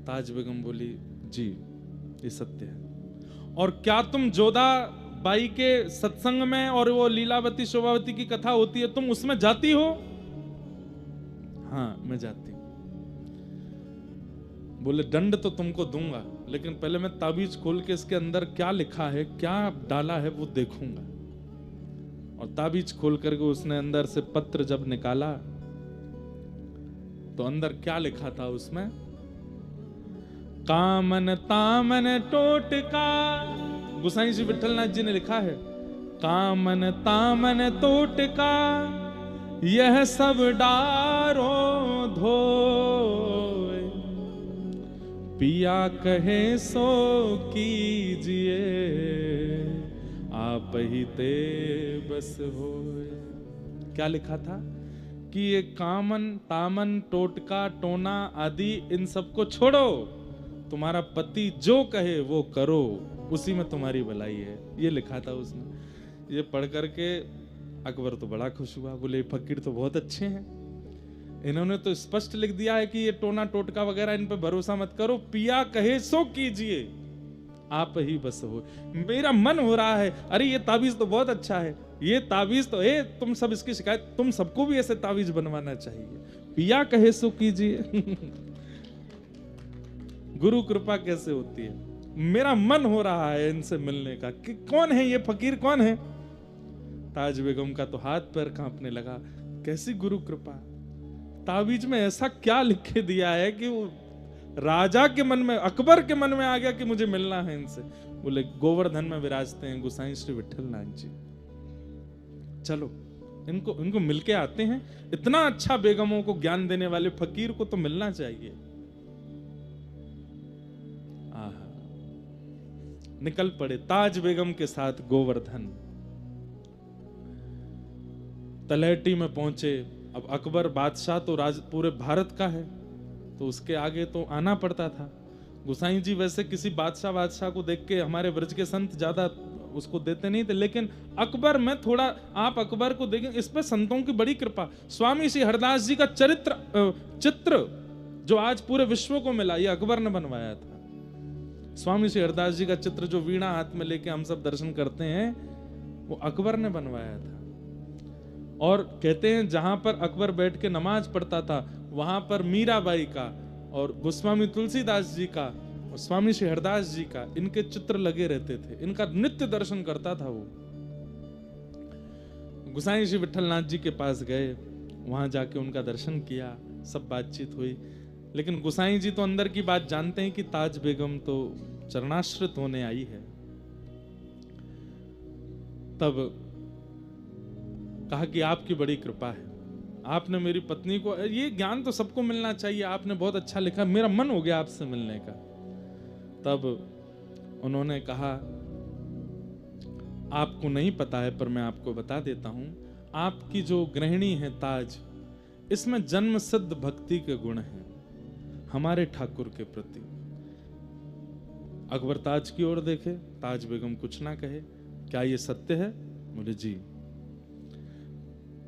ताज बेगम बोली जी ये सत्य है। और क्या तुम जोधाबाई के सत्संग में और वो लीलावती शोभावती की कथा होती है तुम उसमें जाती हो? हाँ मैं जाती हूं। बोले दंड तो तुमको दूंगा, लेकिन पहले मैं ताबीज खोल के इसके अंदर क्या लिखा है, क्या डाला है वो देखूंगा। और ताबीज खोल करके उसने अंदर से पत्र जब निकाला तो अंदर क्या लिखा था उसमें, कामन तामन टोटका। गुसाई जी विठलनाथ जी ने लिखा है, कामन तामन टोटका यह सब डारो धोए, पिया कहे सो कीजिए, आप ही ते बस होए। क्या लिखा था कि ये कामन तामन टोटका टोना आदि इन सबको छोड़ो, तुम्हारा पति जो कहे वो करो, उसी में तुम्हारी भलाई है। ये लिखा था उसने। ये पढ़ करके अकबर तो बड़ा खुश हुआ, बोले फकीर तो बहुत अच्छे हैं, इन्होंने तो स्पष्ट लिख दिया है कि ये टोना टोटका वगैरह इन पे भरोसा मत करो, पिया कहे सो कीजिए, आप ही बस हो। मेरा मन हो रहा है, अरे ये ताबीज तो बहुत अच्छा है, ये ताबीज तो तुम सब इसकी शिकायत, तुम सबको भी ऐसे ताबीज बनवाना चाहिए, पिया कहे सो कीजिए। गुरु कृपा कैसे होती है? मेरा मन हो रहा है इनसे मिलने का कि कौन है ये फकीर, कौन है? ताज बेगम का तो हाथ पैर कांपने लगा, कैसी गुरु कृपा, ताबीज में ऐसा क्या लिख के दिया है कि वो राजा के मन में, अकबर के मन में आ गया कि मुझे मिलना है इनसे। बोले गोवर्धन में विराजते हैं गोसाई श्री विठल नाथ जी, चलो इनको मिलके आते हैं। इतना अच्छा बेगमों को ज्ञान देने वाले फकीर को तो मिलना चाहिए। आहा, निकल पड़े ताज बेगम के साथ गोवर्धन। तलहटी में पहुंचे। अब अकबर बादशाह तो पूरे भारत का है, तो उसके आगे तो आना पड़ता था। गोसाई जी वैसे किसी बादशाह को देख के, हमारे ब्रज के संत ज्यादा उसको देते नहीं थे, लेकिन अकबर में थोड़ा, आप अकबर को देखें, इस पे संतों की बड़ी कृपा। स्वामी श्री हरदास जी का चित्र जो आज पूरे विश्व को मिला, ये अकबर ने बनवाया था। स्वामी श्री हरदास जी का चित्र जो वीणा हाथ में लेके हम सब दर्शन करते हैं, वो अकबर ने बनवाया था। और कहते हैं जहां पर अकबर बैठ के नमाज पढ़ता था, वहां पर मीराबाई का और गोस्वामी तुलसीदास जी का और स्वामी श्री हरदास जी का, इनके चित्र लगे रहते थे। इनका नित्य दर्शन करता था वो। गोसाई श्री विठल नाथ जी के पास गए, वहां जाके उनका दर्शन किया, सब बातचीत हुई। लेकिन गोसाई जी तो अंदर की बात जानते हैं कि ताज बेगम तो चरणाश्रित होने आई है। तब कहा कि आपकी बड़ी कृपा है, आपने मेरी पत्नी को, ये ज्ञान तो सबको मिलना चाहिए, आपने बहुत अच्छा लिखा, मेरा मन हो गया आपसे मिलने का। तब उन्होंने कहा, आपको नहीं पता है पर मैं आपको बता देता हूं, आपकी जो गृहिणी है ताज, इसमें जन्म सिद्ध भक्ति के गुण हैं हमारे ठाकुर के प्रति। अकबर ताज की ओर देखे, ताज बेगम कुछ ना कहे। क्या ये सत्य है? बोले जी।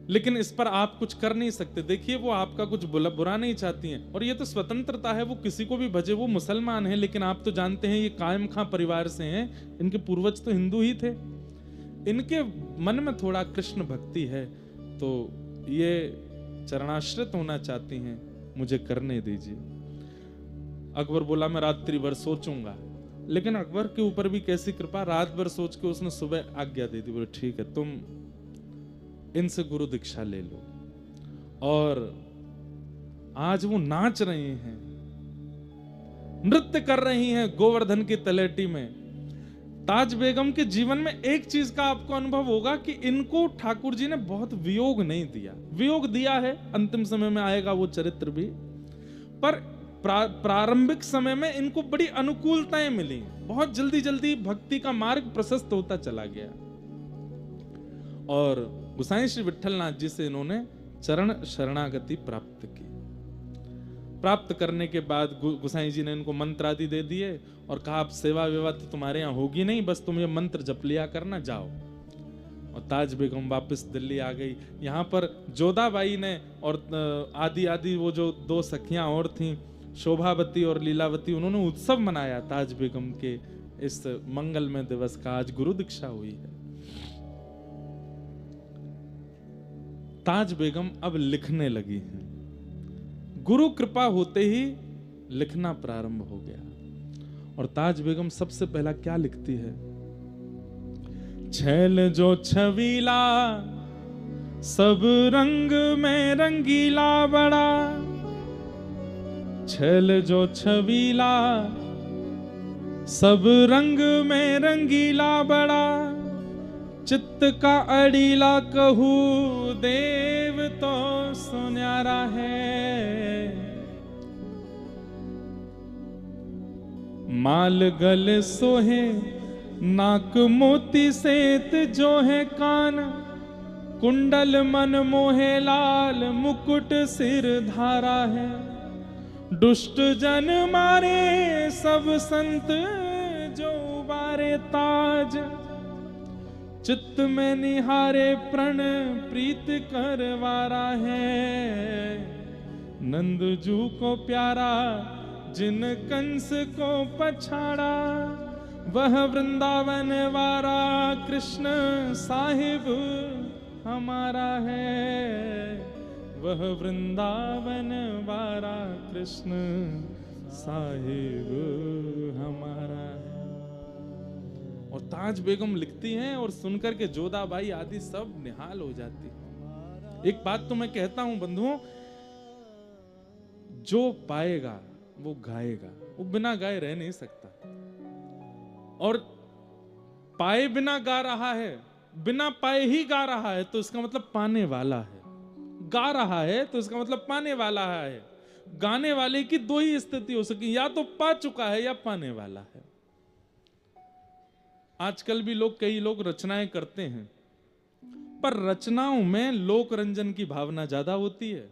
लेकिन इस पर आप कुछ कर नहीं सकते। देखिए वो आपका कुछ बुरा नहीं चाहती हैं, और ये तो स्वतंत्रता है, वो किसी को भी भजे। वो मुसलमान है, लेकिन आप तो जानते हैं ये कायम खां परिवार से हैं, इनके पूर्वज तो हिंदू ही थे। इनके मन में थोड़ा कृष्ण भक्ति है, तो ये चरणाश्रित होना चाहती हैं, मुझे करने दीजिए। अकबर बोला मैं रात्रि भर सोचूंगा। लेकिन अकबर के ऊपर भी कैसी कृपा, रात भर सोच के उसने सुबह आज्ञा दे दी। बोले ठीक है, तुम इनसे गुरु दीक्षा ले लो। और आज वो नाच रही हैं, नृत्य कर रही हैं गोवर्धन की तलहटी में। ताज बेगम के जीवन में एक चीज का आपको अनुभव होगा कि इनको ठाकुर जी ने बहुत वियोग नहीं दिया। वियोग दिया है, अंतिम समय में आएगा वो चरित्र भी, पर प्रारंभिक समय में इनको बड़ी अनुकूलताएं मिली। बहुत जल्दी जल्दी भक्ति का मार्ग प्रशस्त होता चला गया। और गोसाई श्री विठल नाथ जी से इन्होंने चरण शरणागति प्राप्त की। प्राप्त करने के बाद गोसाई जी ने इनको मंत्र आदि दे दिए और कहा आप सेवा वेवा तो तुम्हारे यहाँ होगी नहीं, बस तुम ये मंत्र जप लिया करना, जाओ। और ताज बेगम वापस दिल्ली आ गई। यहाँ पर जोधाबाई ने और आदि वो जो दो सखियां और थीं, शोभावती और लीलावती, उन्होंने उत्सव मनाया ताज बेगम के इस मंगलमय दिवस का। आज गुरु दीक्षा हुई है। ताज बेगम अब लिखने लगी हैं। गुरु कृपा होते ही लिखना प्रारंभ हो गया। और ताज बेगम सबसे पहला क्या लिखती है? छैल जो छवीला सब रंग में रंगीला बड़ा, छैल जो छवीला सब रंग में रंगीला बड़ा, चित्त का अड़ीला कहू देव तो सुन्यारा है। माल गल सोहे नाक मोती सेत जो है कान, कुंडल मन मोहे लाल मुकुट सिर धारा है। दुष्ट जन मारे सब संत जो उबारे ताज, चित्त में निहारे प्रण प्रीत करवारा है। नंदजू को प्यारा जिन कंस को पछाड़ा, वह वृंदावन वारा कृष्ण साहिब हमारा है। वह वृंदावन वारा कृष्ण साहिब हमारा है। और ताज बेगम लिखती हैं और सुनकर के जोधाबाई आदि सब निहाल हो जाती है। एक बात तो मैं कहता हूं बंधुओं, जो पाएगा वो गाएगा, वो बिना गाए रह नहीं सकता। और पाए बिना गा रहा है, बिना पाए ही गा रहा है, तो इसका मतलब पाने वाला है। गा रहा है तो इसका मतलब पाने वाला है। गाने वाले की दो ही स्थिति हो सकी, या तो पा चुका है या पाने वाला है। आजकल भी कई लोग रचनाएं करते हैं, पर रचनाओं में लोक रंजन की भावना ज्यादा होती है।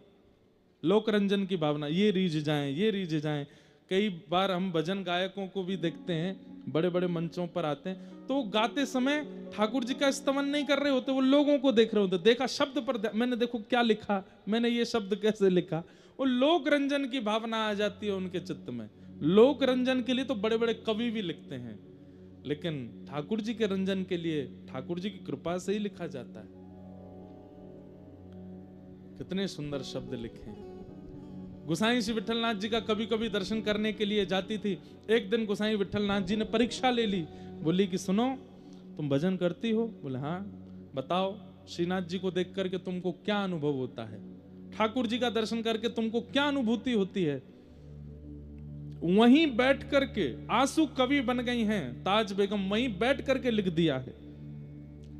लोक रंजन की भावना, ये रीझ जाएं, ये रीझ जाएं। कई बार हम भजन गायकों को भी देखते हैं, बड़े बड़े मंचों पर आते हैं, तो गाते समय ठाकुर जी का स्तवन नहीं कर रहे होते, वो लोगों को देख रहे होते। देखा शब्द पर, मैंने देखो क्या लिखा, मैंने ये शब्द कैसे लिखा। वो लोक रंजन की भावना आ जाती है उनके चित्त में। लोक रंजन के लिए तो बड़े बड़े कवि भी लिखते हैं, लेकिन ठाकुर जी के रंजन के लिए ठाकुर जी की कृपा से ही लिखा जाता है। कितने सुंदर शब्द लिखे हैं। गोसाई श्री विठलनाथ जी का कभी कभी दर्शन करने के लिए जाती थी। एक दिन गोसाई विठलनाथ जी ने परीक्षा ले ली, बोली कि सुनो, तुम भजन करती हो? बोले हाँ। बताओ श्रीनाथ जी को देख करके तुमको क्या अनुभव होता है, ठाकुर जी का दर्शन करके तुमको क्या अनुभूति होती है? वहीं बैठ करके आंसू कवि बन गई हैं ताज बेगम, वहीं बैठ करके लिख दिया है।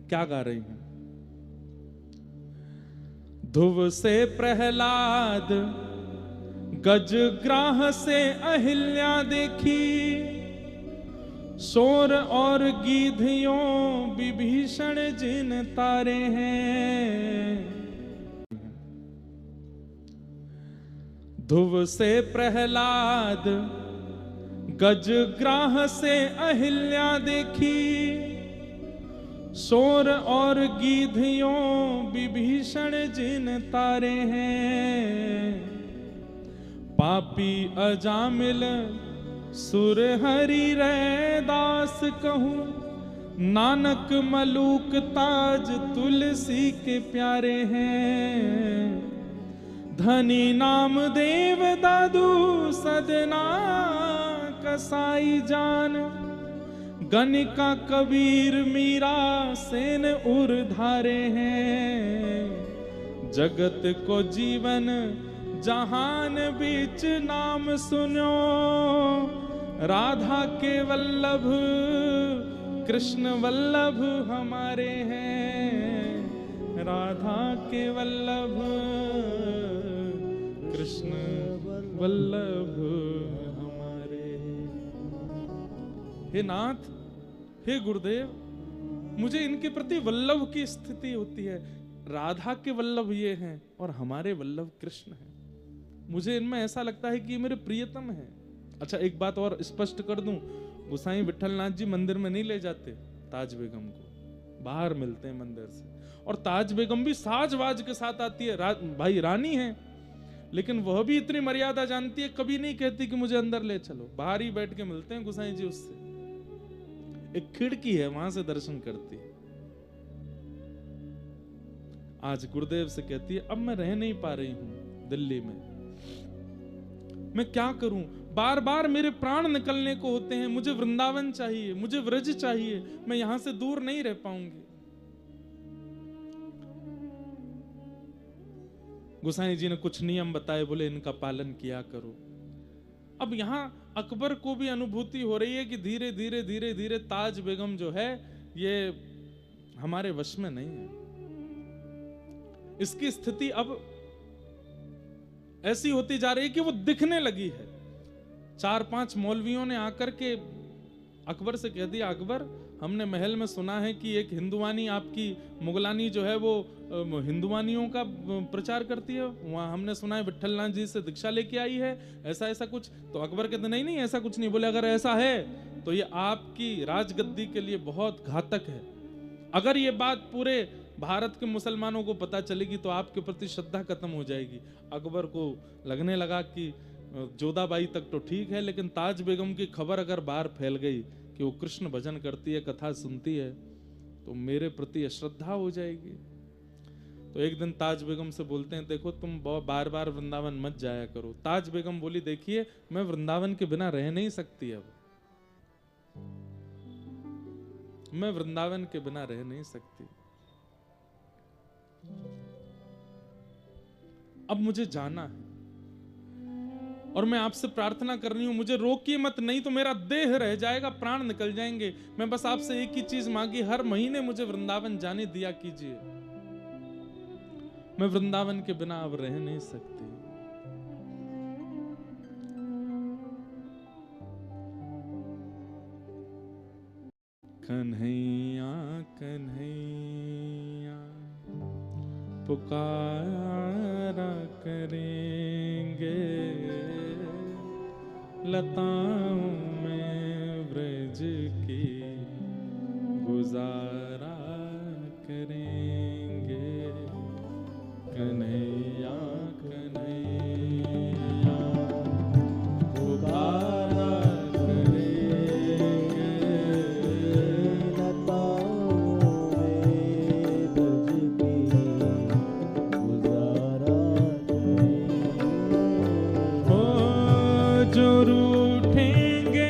क्या गा रही हैं? ध्रुव से प्रहलाद, गजग्राह से अहिल्या देखी, शोर और गीधियों विभीषण जिन तारे हैं। ध्रुव से प्रहलाद, गजग्राह से अहिल्या देखी, शोर और गीधियों विभीषण जिन तारे हैं। पापी अजामिल सुर हरि रैदास कहूं, नानक मलूक ताज तुलसी के प्यारे हैं। धनी नाम देव दादू सदना कसाई जान, गणिका कबीर मीरा सेन उर धारे हैं। जगत को जीवन जहान बीच नाम सुनो, राधा के वल्लभ कृष्ण वल्लभ हमारे हैं। राधा के वल्लभ कृष्ण वल्लभ हमारे। हे नाथ, हे गुरुदेव, मुझे इनके प्रति वल्लभ की स्थिति होती है। राधा के वल्लभ ये हैं और हमारे वल्लभ कृष्ण हैं। मुझे इनमें ऐसा लगता है कि ये मेरे प्रियतम हैं। अच्छा, एक बात और स्पष्ट कर दूं, गोसाई विठलनाथ जी मंदिर में नहीं ले जाते ताज बेगम को, बाहर मिलते हैं मंदिर से। और ताज बेगम भी साजवाज के साथ आती है। भाई रानी है, लेकिन वह भी इतनी मर्यादा जानती है, कभी नहीं कहती कि मुझे अंदर ले चलो। बाहर ही बैठ के मिलते हैं गोसाई जी उससे। एक खिड़की है, वहां से दर्शन करती है। आज गुरुदेव से कहती है, अब मैं रह नहीं पा रही हूं दिल्ली में, मैं क्या करूं? बार बार मेरे प्राण निकलने को होते हैं। मुझे वृंदावन चाहिए, मुझे व्रज चाहिए, मैं यहां से दूर नहीं रह पाऊंगी। गोसाई जी ने कुछ नियम बताए, बोले इनका पालन किया करो। अब यहां अकबर को भी अनुभूति हो रही है कि धीरे धीरे धीरे धीरे ताज बेगम जो है ये हमारे वश में नहीं है। इसकी स्थिति अब ऐसी होती जा रही है कि वो दिखने लगी है। 4-5 मौलवियों ने आकर के अकबर से कह दिया, अकबर हमने महल में सुना है कि एक हिंदुवानी आपकी मुगलानी जो है वो हिंदुवानियों का प्रचार करती है, वहाँ हमने सुना है विट्ठलनाथ जी से दीक्षा लेके आई है, ऐसा ऐसा कुछ। तो अकबर कहते नहीं नहीं ऐसा कुछ नहीं। बोले अगर ऐसा है तो ये आपकी राजगद्दी के लिए बहुत घातक है। अगर ये बात पूरे भारत के मुसलमानों को पता चलेगी तो आपके प्रति श्रद्धा खत्म हो जाएगी। अकबर को लगने लगा कि जोधाबाई तक तो ठीक है, लेकिन ताज बेगम की खबर अगर बाहर फैल गई कि वो कृष्ण भजन करती है, कथा सुनती है, तो मेरे प्रति अश्रद्धा हो जाएगी। तो एक दिन ताज बेगम से बोलते हैं, देखो तुम बार बार वृंदावन मत जाया करो। ताज बेगम बोली, देखिए मैं वृंदावन के बिना रह नहीं सकती, अब मैं वृंदावन के बिना रह नहीं सकती, अब मुझे जाना है और मैं आपसे प्रार्थना कर रही हूं, मुझे रोकिए मत, नहीं तो मेरा देह रह जाएगा, प्राण निकल जाएंगे। मैं बस आपसे एक ही चीज मांगी, हर महीने मुझे वृंदावन जाने दिया कीजिए, मैं वृंदावन के बिना अब रह नहीं सकती। कन्हैया कन्हैया पुकारा करेंगे, लताओं में ब्रज की गुजारा करेंगे। कन्हैया कन्हैया पुकारा करेंगे, लताओं में ब्रज की गुजारा करेंगे। ओ जो रूठेंगे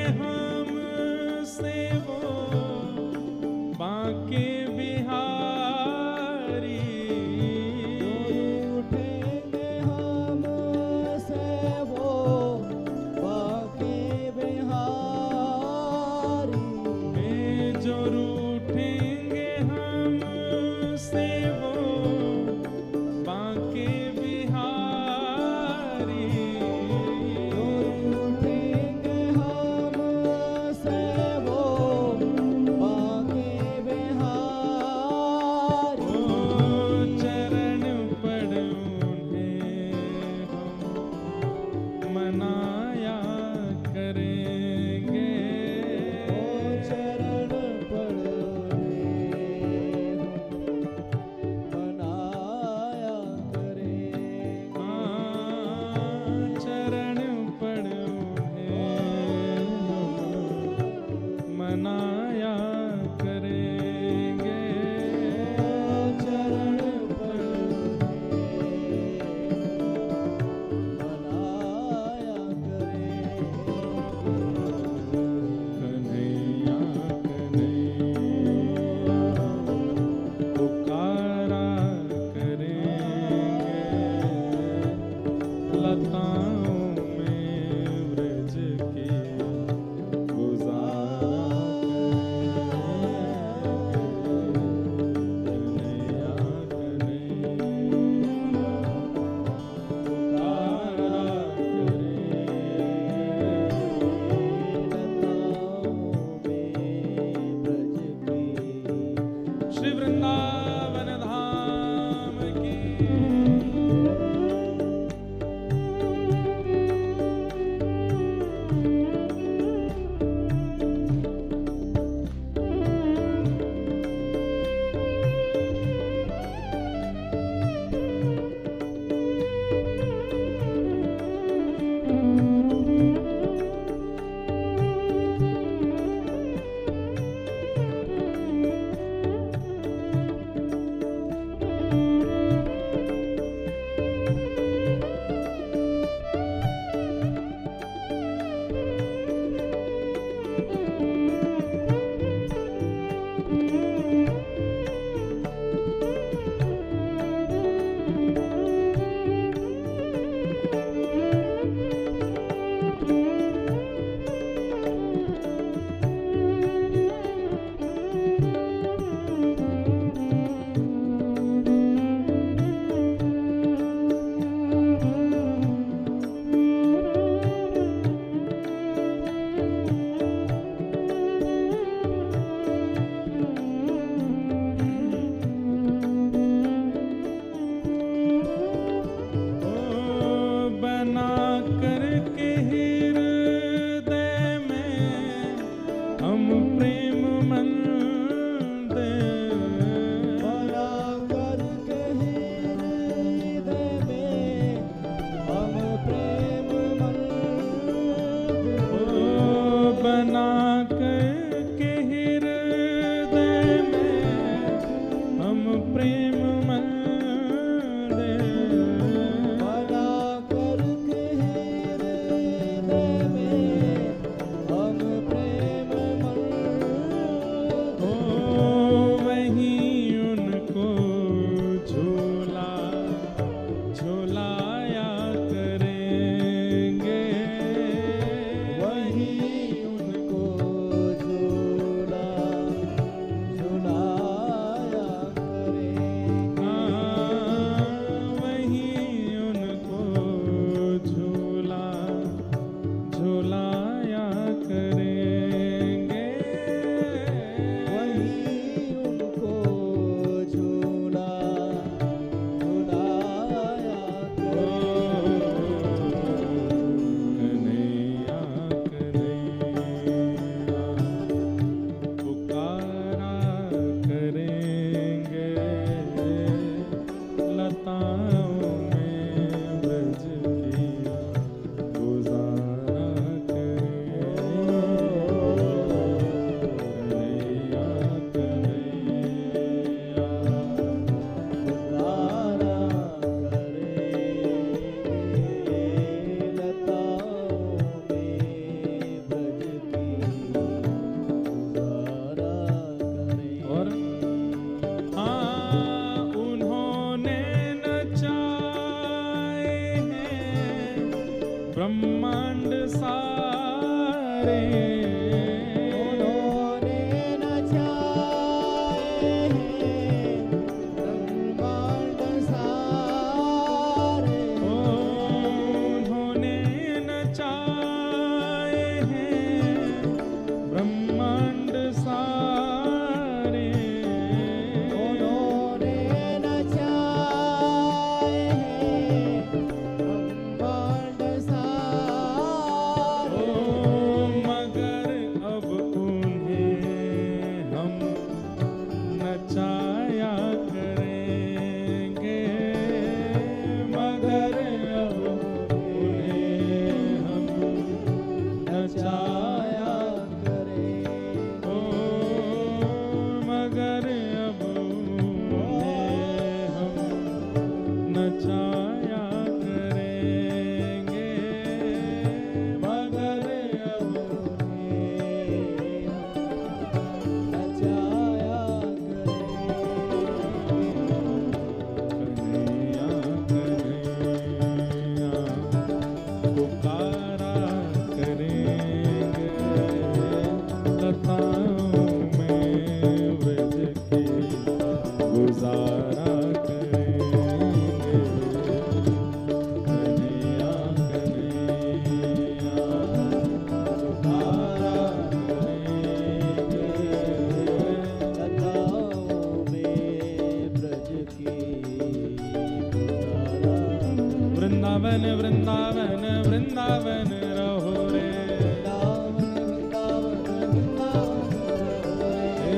वृंदावन वृंदावन वृंदावन रहो रे,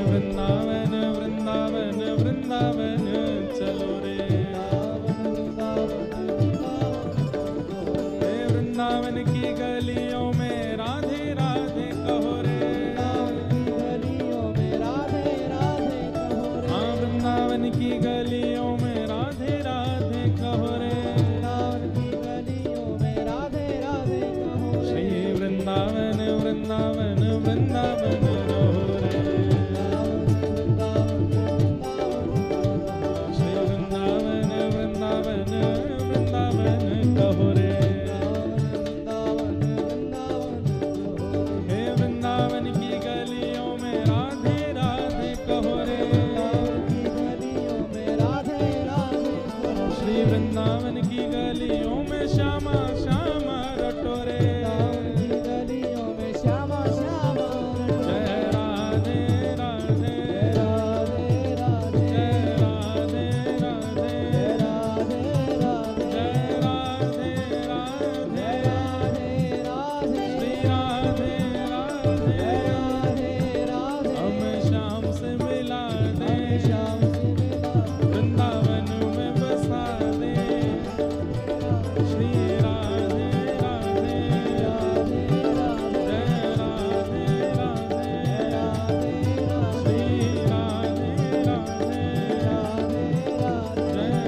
वृंदावन वृंदावन वृंदावन चलो रे, वृंदावन की गलियों में राधे राधे कहो रे, हाँ वृंदावन की गलियों में राधे राधे कहो रे, श्री वृंदावन वृंदावन वृंदावन रहो रे, श्री वृंदावन वृंदावन वृंदावन कहो रे, हे वृंदावन की गलियों में राधे राधे कहो रे, श्री वृंदावन की गलियों में श्यामा श्यामा रटो रे, जय राधे राधे, जय राधे राधे, जय राधे राधे, श्री राधे राधे, हमें श्याम से मिला दे, वृंदावन में बसा दे, श्री राधे राधे, जय राधे राधे, श्री राधे राधे, जय राधे राधे, जय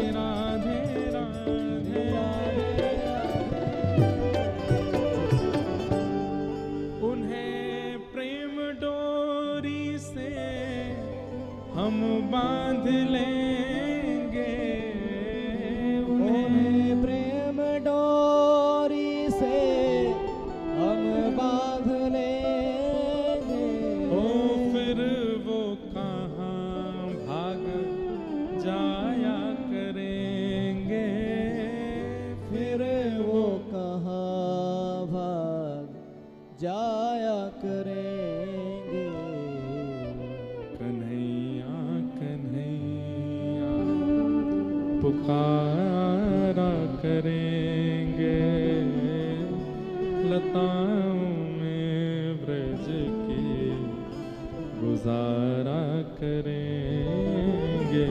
राधे राधे, श्री राधे राधे। उन्हें प्रेम डोरी से हम बांध लेंगे, उन्हें प्रेम डोरी से हम बांध लेंगे, ओ फिर वो कहाँ भाग जाया करेंगे, फिर वो कहाँ भाग जाया करेंगे, कन्हैया कन्हैया पुकारा करेंगे, लताओं में ब्रज की गुजारा करेंगे,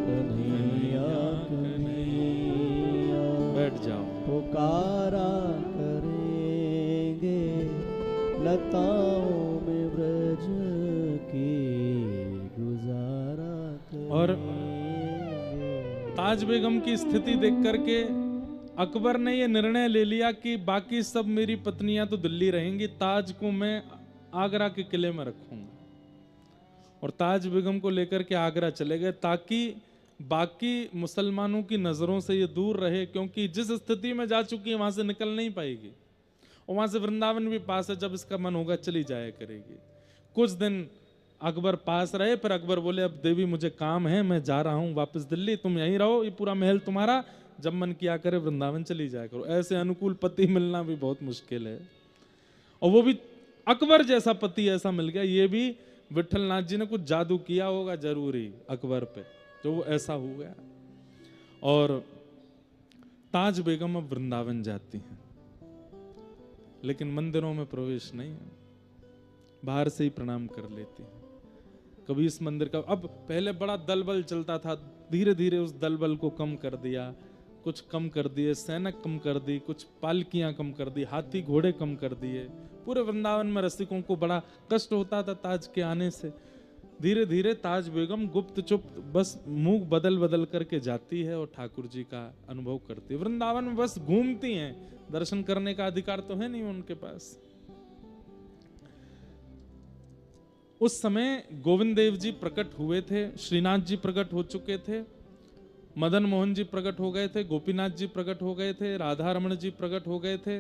कन्हैया कन्हैया बैठ जाओ। पुकारा करेंगे, लताओं में ब्रज की गुजारा और करेंगे। ताज बेगम की स्थिति देख करके अकबर ने ये निर्णय ले लिया कि बाकी सब मेरी पत्नियां तो दिल्ली रहेंगी, ताज को मैं आगरा के किले में रखूंगा, और ताज बेगम को लेकर के आगरा चले गए ताकि बाकी मुसलमानों की नजरों से ये दूर रहे, क्योंकि जिस स्थिति में जा चुकी है वहां से निकल नहीं पाएगी, और वहां से वृंदावन भी पास है, जब इसका मन होगा चली जाया करेगी। कुछ दिन अकबर पास रहे, फिर अकबर बोले अब देवी मुझे काम है, मैं जा रहा हूँ वापस दिल्ली, तुम यहीं रहो, ये पूरा महल तुम्हारा, जब मन किया करे वृंदावन चली जाया करो। ऐसे अनुकूल पति मिलना भी बहुत मुश्किल है, और वो भी अकबर जैसा पति ऐसा मिल गया। ये भी विठलनाथ जी ने कुछ जादू किया होगा जरूरी अकबर पे, तो वो ऐसा हो गया। और ताज बेगम अब वृंदावन जाती हैं, लेकिन मंदिरों में प्रवेश नहीं है, बाहर से ही प्रणाम कर लेती हैं। कभी इस मंदिर का, अब पहले बड़ा दलबल चलता था, धीरे धीरे उस दलबल को कम कर दिया, कुछ कम कर दिए, सैनिक कम कर दी, कुछ पालकियां कम कर दी, हाथी घोड़े कम कर दिए। पूरे वृंदावन में रसिकों को बड़ा कष्ट होता था ताज के आने से। धीरे धीरे ताज बेगम गुप्त चुप बस मुंह बदल बदल करके जाती है और ठाकुर जी का अनुभव करती है। वृंदावन में बस घूमती हैं, दर्शन करने का अधिकार तो है नहीं उनके पास। उस समय गोविंद देव जी प्रकट हुए थे, श्रीनाथ जी प्रकट हो चुके थे, मदन मोहन जी प्रकट हो गए थे, गोपीनाथ जी प्रकट हो गए थे, राधा रमण जी प्रकट हो गए थे।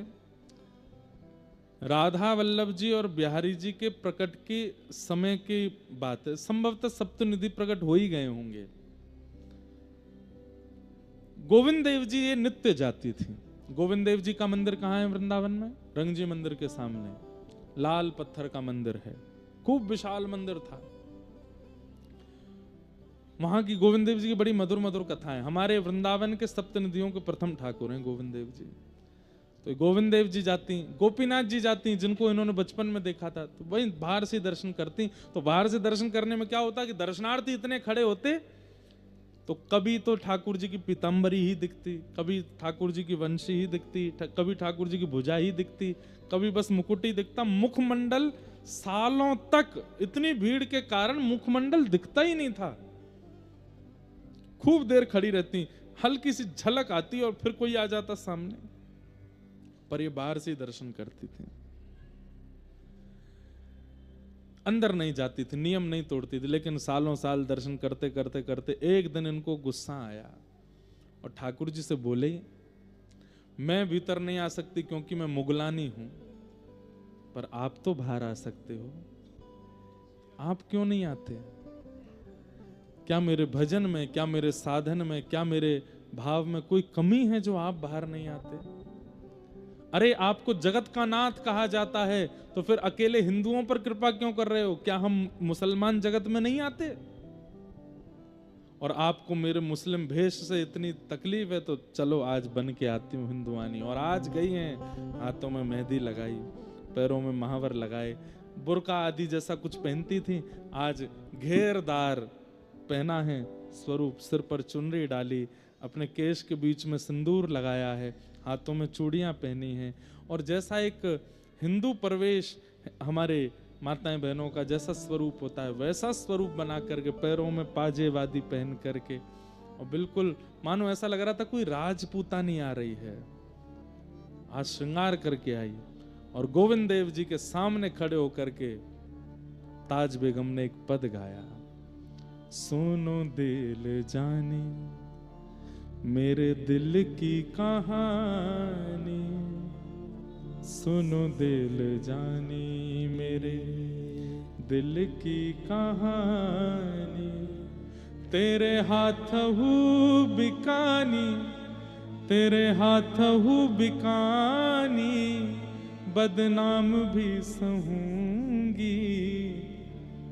राधा वल्लभ जी और बिहारी जी के प्रकट की समय की बात है, संभवतः सप्तनिधि प्रकट हो ही गए होंगे। गोविंद देव जी ये नित्य जाती थी। गोविंद देव जी का मंदिर कहाँ है वृंदावन में? रंग जी मंदिर के सामने लाल पत्थर का मंदिर है, खूब विशाल मंदिर था। वहां की गोविंद देव जी की बड़ी मधुर मधुर कथाएं। हमारे वृंदावन के सप्तनिधियों के प्रथम ठाकुर हैं गोविंद देव जी। तो गोविंद देव जी जाती, गोपीनाथ जी जाती, जिनको इन्होंने बचपन में देखा था, तो वही बाहर से दर्शन करती। तो बाहर से दर्शन करने में क्या होता कि दर्शनार्थी इतने खड़े होते, तो कभी तो ठाकुर जी की पीताम्बरी ही दिखती, कभी ठाकुर जी की वंशी ही दिखती, कभी ठाकुर जी की भुजा ही दिखती, कभी बस मुकुट ही दिखता। मुखमंडल सालों तक इतनी भीड़ के कारण मुखमंडल दिखता ही नहीं था। खूब देर खड़ी रहती, हल्की सी झलक आती और फिर कोई आ जाता सामने, पर ये बाहर से ही दर्शन करती थी, अंदर नहीं जाती थी, नियम नहीं तोड़ती थी। लेकिन सालों साल दर्शन करते करते करते एक दिन इनको गुस्सा आया और ठाकुर जी से बोले, मैं भीतर नहीं आ सकती क्योंकि मैं मुगलानी हूं, पर आप तो बाहर आ सकते हो, आप क्यों नहीं आते? क्या मेरे भजन में, क्या मेरे साधन में, क्या मेरे भाव में कोई कमी है जो आप बाहर नहीं आते? अरे आपको जगत का नाथ कहा जाता है, तो फिर अकेले हिंदुओं पर कृपा क्यों कर रहे हो? क्या हम मुसलमान जगत में नहीं आते? और आपको मेरे मुस्लिम भेष से इतनी तकलीफ है, तो चलो आज बन के आती हूँ हिंदुआनी। और आज गई हैं, हाथों में मेहंदी लगाई, पैरों में महावर लगाए, बुर्का आदि जैसा कुछ पहनती थी, आज घेरदार पहना है स्वरूप, सिर पर चुनरी डाली, अपने केश के बीच में सिंदूर लगाया है, हाथों में चूड़ियां पहनी हैं। और जैसा एक हिंदू प्रवेश हमारे माताएं बहनों का जैसा स्वरूप होता है, वैसा स्वरूप बना करके, पैरों में पाजे वादी पहन करके, और बिल्कुल मानो ऐसा लग रहा था कोई राजपूतानी आ रही है। आज श्रृंगार करके आई और गोविंद देव जी के सामने खड़े होकर के ताज बेगम ने एक पद गाया, सुनो दिल जाने मेरे दिल की कहानी, सुनो दिल जानी मेरे दिल की कहानी, तेरे हाथ हूँ बिकानी, तेरे हाथ हूँ बिकानी, बदनाम भी सहूंगी,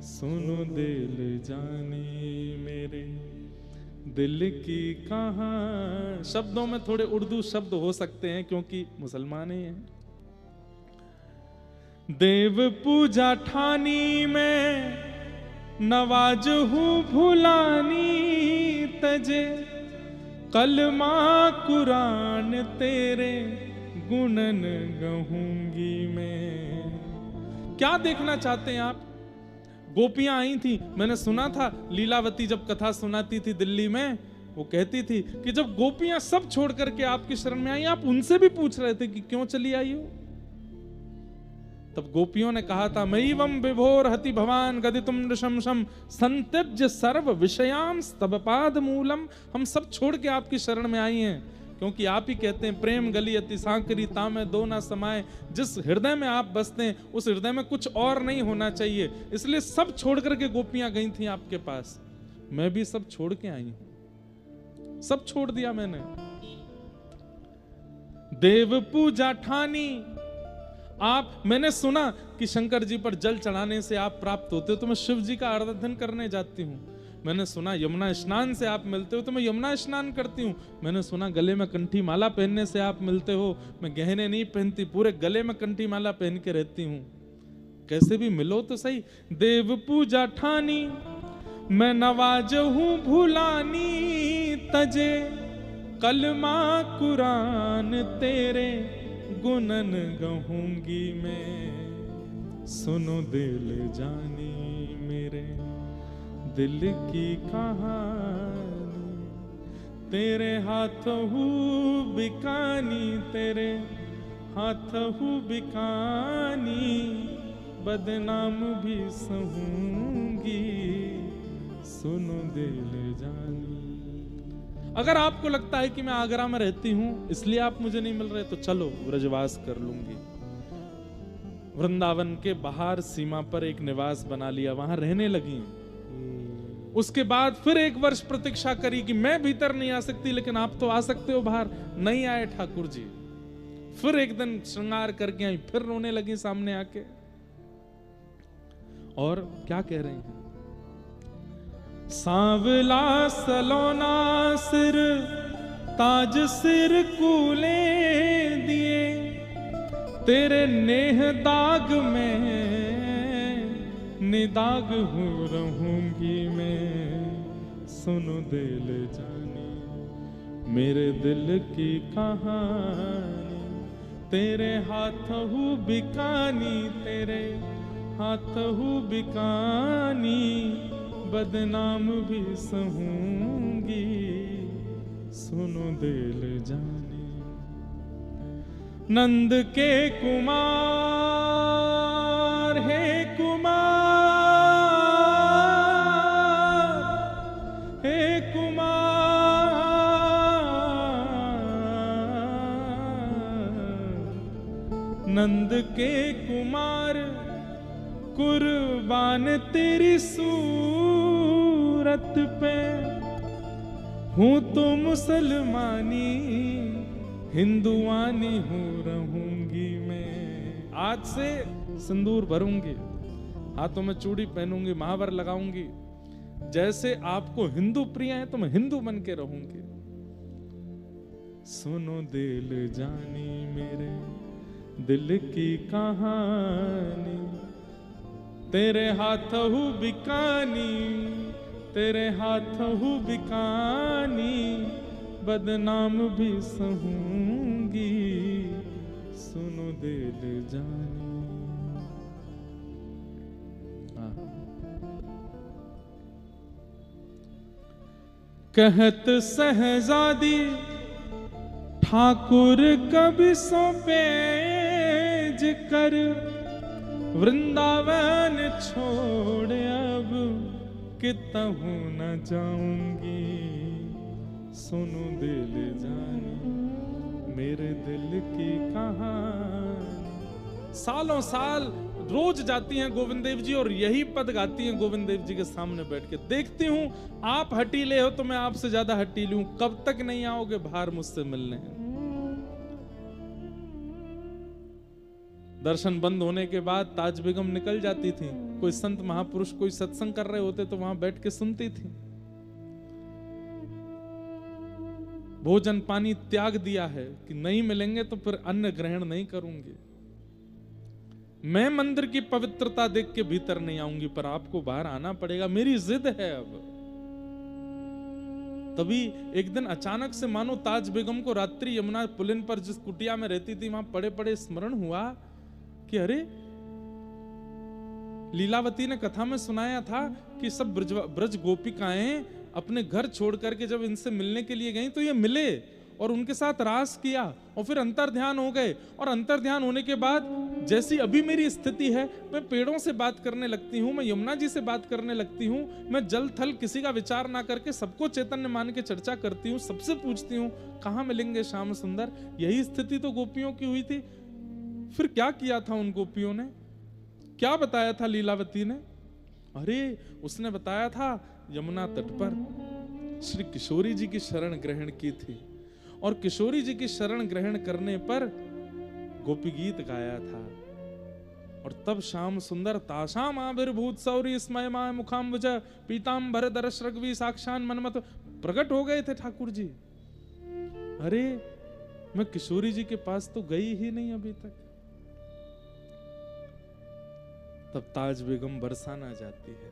सुनो दिल जानी मेरे दिल की कहानी। शब्दों में थोड़े उर्दू शब्द हो सकते हैं क्योंकि मुसलमान ही हैं। देव पूजा ठानी में नवाज हूँ भुलानी, तजे कलमा कुरान तेरे गुणन गहूंगी मैं। क्या देखना चाहते हैं आप? गोपियां आई थी, मैंने सुना था लीलावती जब कथा सुनाती थी दिल्ली में, वो कहती थी कि जब गोपियां सब छोड़ करके आपकी शरण में आई, आप उनसे भी पूछ रहे थे कि क्यों चली आई हो। तब गोपियों ने कहा था, मयिवम विभोर हति भवान गदितुम नृशंसम संत्यज्य सर्व विषयाम स्तवपाद मूलम। हम सब छोड़ के आपकी शरण में आई हैं क्योंकि आप ही कहते हैं प्रेम गली अति सांकरी तामे दो ना समाये। जिस हृदय में आप बसते हैं उस हृदय में कुछ और नहीं होना चाहिए, इसलिए सब छोड़ करके गोपियां गई थी आपके पास। मैं भी सब छोड़ के आई हूं, सब छोड़ दिया मैंने। देव पूजा ठानी, आप, मैंने सुना कि शंकर जी पर जल चढ़ाने से आप प्राप्त होते हो, तो मैं शिव जी का आराधन करने जाती हूँ। मैंने सुना यमुना स्नान से आप मिलते हो, तो मैं यमुना स्नान करती हूँ। मैंने सुना गले में कंठी माला पहनने से आप मिलते हो, मैं गहने नहीं पहनती, पूरे गले में कंठी माला पहन के रहती हूँ। कैसे भी मिलो तो सही। देव पूजा ठानी मैं नवाज हूँ भुलानी, तजे कलमा कुरान तेरे गुणन गहूंगी मैं। सुनो दिल जानी मेरे दिल की कहानी, तेरे हाथ हूँ बिकानी, तेरे हाथ हूँ बिकानी, बदनाम भी सहूंगी, सुनो दिल जानी। अगर आपको लगता है कि मैं आगरा में रहती हूं इसलिए आप मुझे नहीं मिल रहे, तो चलो ब्रजवास कर लूंगी। वृंदावन के बाहर सीमा पर एक निवास बना लिया, वहां रहने लगी। उसके बाद फिर 1 वर्ष प्रतीक्षा करी कि मैं भीतर नहीं आ सकती, लेकिन आप तो आ सकते हो बाहर। नहीं आए ठाकुर जी। फिर एक दिन श्रृंगार करके आई, फिर रोने लगी सामने आके। और क्या कह रहे हैं? सांवला सलोना सिर ताज सिर कूले दिए, तेरे नेह दाग में निदाग हो रहूंगी मैं। सुनो दिल जानी मेरे दिल की कहानी, तेरे हाथ हूँ बिकानी, तेरे हाथ हूँ बिकानी, बदनाम भी सहूंगी। सुनो दिल जानी। नंद के कुमार हे कुमार, हे कुमार, नंद के कुमार कुर्बान तेरी सूरत पे, हूँ तो मुसलमानी हिंदुआनी हूँ रहूंगी मैं। आज से सिंदूर भरूंगी, हाथों में चूड़ी पहनूंगी, महावर लगाऊंगी। जैसे आपको हिंदू प्रिय है तो मैं हिंदू बन के रहूंगी। सुनो दिल जानी मेरे दिल की कहानी, तेरे हाथ हूँ बिकानी, तेरे हाथ हूँ बिकानी, बदनाम भी सहूंगी। सुनो दिल जानी। कहत सहजादी ठाकुर कभी सौंपेज कर, वृंदावन छोड़ अब कितहु न जाऊंगी। सुनो दिल जानी मेरे दिल की कहानी। सालों साल रोज जाती हैं गोविंद देव जी और यही पद गाती हैं गोविंद देव जी के सामने बैठ के। देखती हूं आप हटीले हो तो मैं आपसे ज्यादा हटीली हूं, कब तक नहीं आओगे बाहर मुझसे मिलने। दर्शन बंद होने के बाद ताज बेगम निकल जाती थी, कोई संत महापुरुष कोई सत्संग कर रहे होते तो वहां बैठ के सुनती थी। भोजन पानी त्याग दिया है कि नहीं मिलेंगे तो फिर अन्न ग्रहण नहीं करूंगी। मैं मंदिर की पवित्रता देख के भीतर नहीं आऊंगी, पर आपको बाहर आना पड़ेगा, मेरी जिद है अब। तभी एक दिन अचानक से मानो ताज बेगम को रात्रि यमुना पुलिन पर जिस कुटिया में रहती थी वहां पड़े पड़े स्मरण हुआ कि अरे लीलावती ने कथा में सुनाया था कि सब ब्रज गोपिकाएं अपने घर छोड़ करके जब इनसे मिलने के लिए गई तो ये मिले और उनके साथ रास किया और फिर अंतर्ध्यान हो गए। और अंतर्ध्यान होने के बाद जैसी अभी मेरी स्थिति है, मैं पेड़ों से बात करने लगती हूँ, मैं यमुना जी से बात करने लगती हूँ, मैं जल थल किसी का विचार ना करके सबको चैतन्य मान के चर्चा करती हूँ, सबसे पूछती हूँ कहाँ मिलेंगे श्याम सुंदर। यही स्थिति तो गोपियों की हुई थी। फिर क्या किया था उन गोपियों ने, क्या बताया था लीलावती ने? अरे उसने बताया था यमुना तट पर श्री किशोरी जी की शरण ग्रहण की थी और किशोरी जी की शरण ग्रहण करने पर गोपी गीत गाया था। और तब श्याम सुंदर ताशाम आविर्भूत सौरी स्मयमाय मुखाम्बुज पीतांबर दरश रघवी साक्षान मनमत प्रकट हो गए थे ठाकुर जी। अरे मैं किशोरी जी के पास तो गई ही नहीं अभी तक। तब ताज बेगम बरसाना जाती है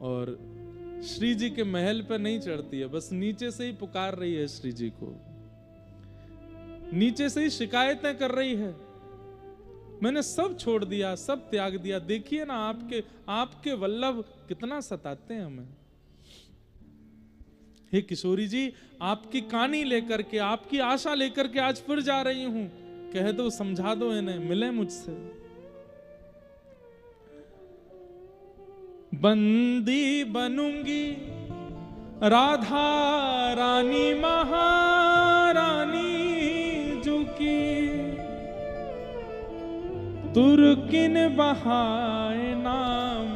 और श्री जी के महल पर नहीं चढ़ती है, बस नीचे से ही पुकार रही है श्री जी को, नीचे से ही शिकायतें कर रही है। मैंने सब छोड़ दिया, सब त्याग दिया, देखिए ना आपके वल्लभ कितना सताते हैं हमें। हे किशोरी जी, आपकी कहानी लेकर के, आपकी आशा लेकर के आज फिर जा रही हूं, कह दो, समझा दो इन्हें, मिले मुझसे। बंदी बनूंगी राधा रानी महारानी जो की, तुर्किन बहाए नाम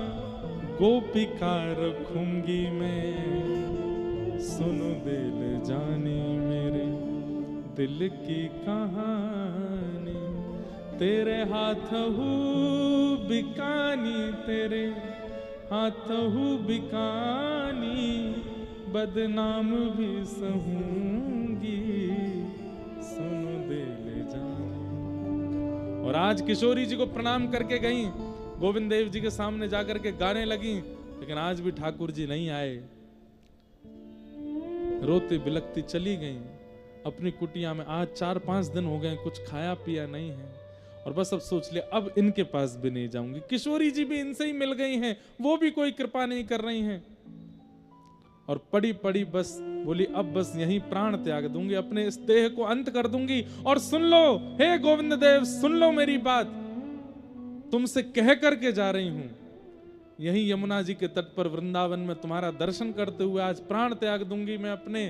गोपिका रखूंगी मैं। सुनो दिल जानी मेरे दिल की कहानी, तेरे हाथहू बिकानी, तेरे हाथहू बिकानी, बदनाम भी सहूंगी, सुनो दे ले जान। और आज किशोरी जी को प्रणाम करके गई, गोविंद देव जी के सामने जाकर के गाने लगी, लेकिन आज भी ठाकुर जी नहीं आए। रोती बिलखती चली गई अपनी कुटिया में। आज 4-5 दिन हो गए, कुछ खाया पिया नहीं है, और बस अब सोच लिया अब इनके पास भी नहीं जाऊंगी। किशोरी जी भी इनसे ही मिल गई हैं, वो भी कोई कृपा नहीं कर रही हैं, और पड़ी पड़ी बस बोली अब बस यहीं प्राण त्याग दूंगी, अपने इस देह को अंत कर दूंगी। और सुन लो हे गोविंद देव, सुन लो मेरी बात, तुमसे कह करके जा रही हूं, यहीं यमुना जी के तट पर वृंदावन में तुम्हारा दर्शन करते हुए आज प्राण त्याग दूंगी मैं अपने।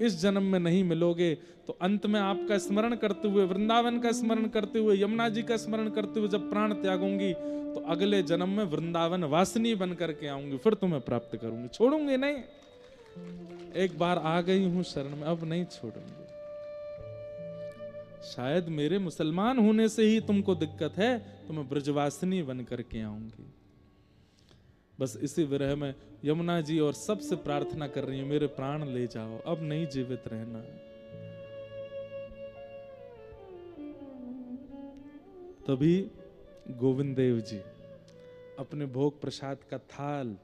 इस जन्म में नहीं मिलोगे तो अंत में आपका स्मरण करते हुए, वृंदावन का स्मरण करते हुए, यमुना जी का स्मरण करते हुए जब प्राण त्यागूंगी तो अगले जन्म में वृंदावन वासिनी बन करके आऊंगी, फिर तुम्हें प्राप्त करूंगी, छोड़ूंगी नहीं। एक बार आ गई हूं शरण में, अब नहीं छोड़ूंगी। शायद मेरे मुसलमान होने से ही तुमको दिक्कत है, तो मैं ब्रजवासिनी बन करके आऊंगी। बस इसी विरह में यमुना जी और सबसे प्रार्थना कर रही हूं, मेरे प्राण ले जाओ, अब नहीं जीवित रहना। तभी गोविंद देव जी अपने भोग प्रसाद का थाल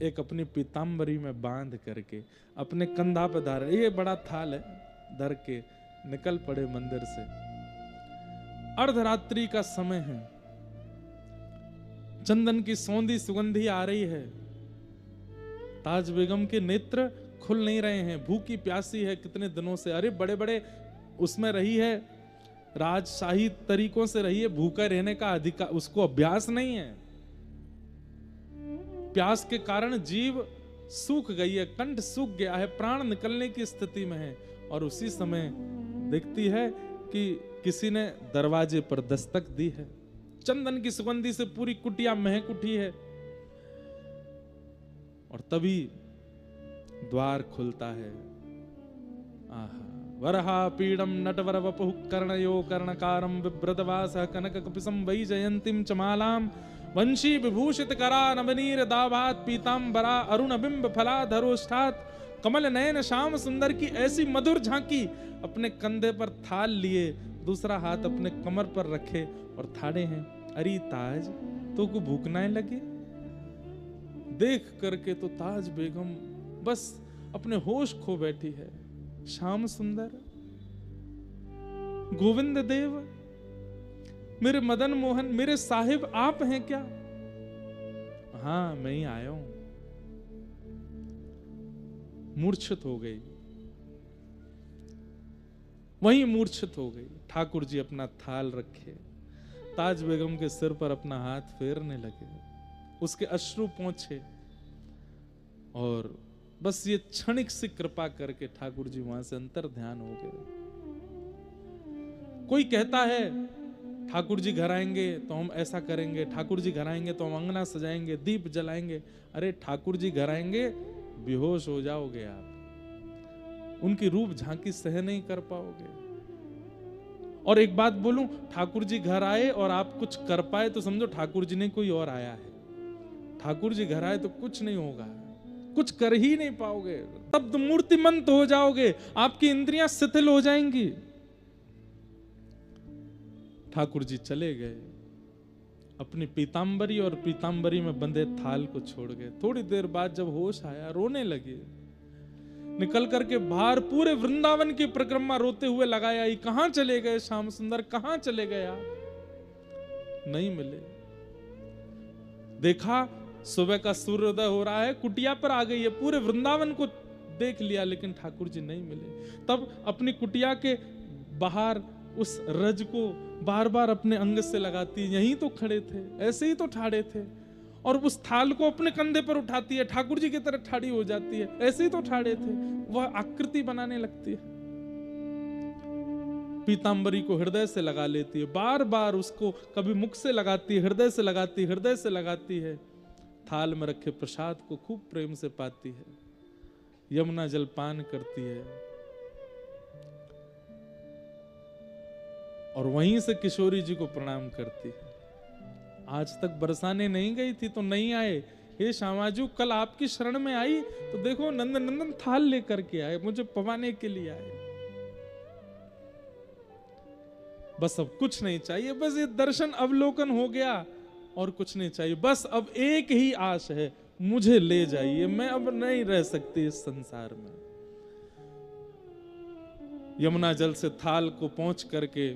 एक अपनी पीताम्बरी में बांध करके अपने कंधा पर धार, ये बड़ा थाल है, धर के निकल पड़े मंदिर से। अर्धरात्रि का समय है, चंदन की सौंधी सुगंधी आ रही है। ताज बेगम के नेत्र खुल नहीं रहे हैं, भूखी प्यासी है कितने दिनों से। अरे बड़े बड़े उसमें रही है, राजशाही तरीकों से रही है, भूखा रहने का अधिकार उसको अभ्यास नहीं है। प्यास के कारण जीव सूख गई है, कंठ सूख गया है, प्राण निकलने की स्थिति में है। और उसी समय देखती है कि किसी ने दरवाजे पर दस्तक दी है। चंदन की सुगंधी से पूरी कुटिया महक उठी है, और तभी द्वार खुलता है। आहा, वरहा पीडम नटवर वपुः कर्णयो कर्णकारं बिभ्रतवासः कनक कपिसं वैजयन्तीं च मालां वंशी विभूषित करा नवनीर दाभात पीतांबरा अरुण बिंब फलाधरोष्ठात। कमल नयन श्याम सुंदर की ऐसी मधुर झांकी, अपने कंधे पर थाल लिए, दूसरा हाथ अपने कमर पर रखे और थाड़े हैं। अरे ताज, तो को भूख ना लगे? देख करके तो ताज बेगम बस अपने होश खो बैठी है। श्याम सुंदर, गोविंद देव, मेरे मदन मोहन, मेरे साहिब आप हैं क्या? हाँ, मैं ही आया हूं। मूर्छित हो गई, वहीं मूर्छित हो गई। ठाकुर जी अपना थाल रखे, ताज बेगम के सिर पर अपना हाथ फेरने लगे, उसके अश्रु पोंछे, और बस ये क्षणिक सी कृपा करके ठाकुर जी वहां से अंतर ध्यान हो गए। कोई कहता है ठाकुर जी घर आएंगे तो हम ऐसा करेंगे, ठाकुर जी घर आएंगे तो हम अंगना सजाएंगे, दीप जलाएंगे। अरे ठाकुर जी घर आएंगे, बेहोश हो जाओगे आप, उनकी रूप झांकी सह नहीं कर पाओगे। और एक बात बोलूं, ठाकुर जी घर आए और आप कुछ कर पाए तो समझो ठाकुर जी ने कोई और आया है। ठाकुर जी घर आए तो कुछ नहीं होगा, कुछ कर ही नहीं पाओगे, तब तो मूर्तिमंत हो जाओगे, आपकी इंद्रियां शिथिल हो जाएंगी। ठाकुर जी चले गए, अपनी पीतांबरी और पीतांबरी में बंधे थाल को छोड़ गए। थोड़ी देर बाद जब होश आया, रोने लगे, निकल करके बाहर पूरे वृंदावन की परिक्रमा रोते हुए लगाया। कहां चले गए श्याम सुंदर, कहां चले गए आप? नहीं मिले। देखा सुबह का सूर्योदय हो रहा है, कुटिया पर आ गई है, पूरे वृंदावन को देख लिया, लेकिन ठाकुर जी नहीं मिले। तब अपनी कुटिया के बाहर उस रज को बार बार अपने अंग से लगाती, यहीं तो खड़े थे, ऐसे ही तो ठाड़े थे, और उस थाल को अपने कंधे पर उठाती है, ठाकुर जी की तरह ठाड़ी हो जाती है, ऐसे ही तो ठाड़े थे, वह आकृति बनाने लगती है। पीतांबरी को हृदय से लगा लेती है, बार बार उसको कभी मुख से लगाती है, हृदय से लगाती है, हृदय से लगाती है। थाल में रखे प्रसाद को खूब प्रेम से पाती है, यमुना जल पान करती है, और वहीं से किशोरी जी को प्रणाम करती है। आज तक बरसाने नहीं गई थी तो नहीं आए, हे श्यामाजू कल आपकी शरण में आई तो देखो नंद नंदन थाल लेकर के आए, मुझे पवाने के लिए आए। बस अब कुछ नहीं चाहिए, बस ये दर्शन अवलोकन हो गया और कुछ नहीं चाहिए। बस अब एक ही आश है, मुझे ले जाइए, मैं अब नहीं रह सकती इस संसार में। यमुना जल से थाल को पहुंच करके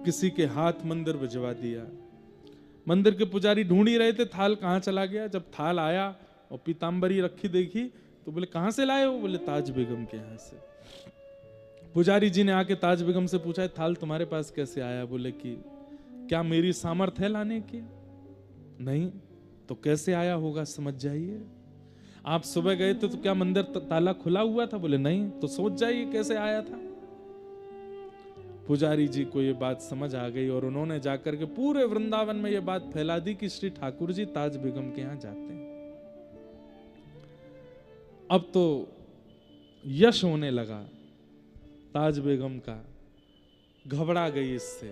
किसी के हाथ मंदिर भिजवा दिया। मंदिर के पुजारी ढूंढ ही रहे थे थाल कहां चला गया। जब थाल आया और पीतांबरी रखी देखी तो बोले कहां से लाए हो? बोले ताज बेगम के यहां से। पुजारी जी ने आके ताज बेगम से पूछा थाल तुम्हारे पास कैसे आया? बोले कि क्या मेरी सामर्थ्य है लाने की? नहीं तो कैसे आया होगा समझ जाइए। आप सुबह गए थे तो क्या मंदिर ताला खुला हुआ था? बोले नहीं। तो सोच जाइए कैसे आया था। पुजारी जी को ये बात समझ आ गई और उन्होंने जाकर के पूरे वृंदावन में ये बात फैला दी कि श्री ठाकुर जी ताज बेगम के यहां जाते हैं। अब तो यश होने लगा ताज बेगम का, घबरा गई इससे,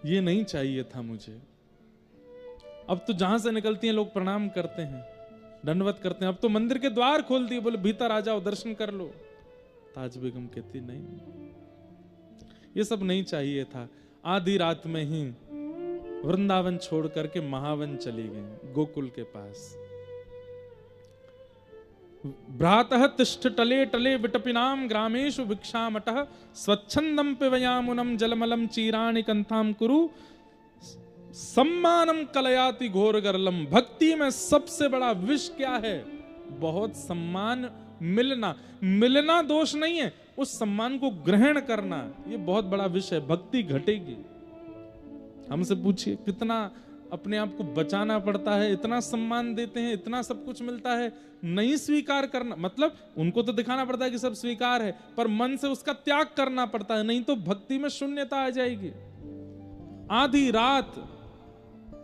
ये नहीं चाहिए था मुझे। अब तो जहां से निकलती हैं लोग प्रणाम करते हैं, दंडवत करते हैं। अब तो मंदिर के द्वार खोल दिए, बोले भीतर आ जाओ दर्शन कर लो। ताज बेगम कहती नहीं, ये सब नहीं चाहिए था। आधी रात में ही वृंदावन छोड़ करके महावन चली गई, गोकुल के पास। भ्रातः तिष्ठ टले टले विटपिनाम ग्रामेषु भिक्षामटः स्वच्छंदम पिबयामुनम जलमलम चीराणि कंथाम कुरु सम्मानम कलयाति घोर गरलम। भक्ति में सबसे बड़ा विष क्या है? बहुत सम्मान मिलना। मिलना दोष नहीं है, उस सम्मान को ग्रहण करना ये बहुत बड़ा विष है। भक्ति घटेगी। हमसे पूछिए कितना अपने आप को बचाना पड़ता है, इतना सम्मान देते हैं, इतना सब कुछ मिलता है, नहीं स्वीकार करना। मतलब उनको तो दिखाना पड़ता है कि सब स्वीकार है, पर मन से उसका त्याग करना पड़ता है, नहीं तो भक्ति में शून्यता आ जाएगी। आधी रात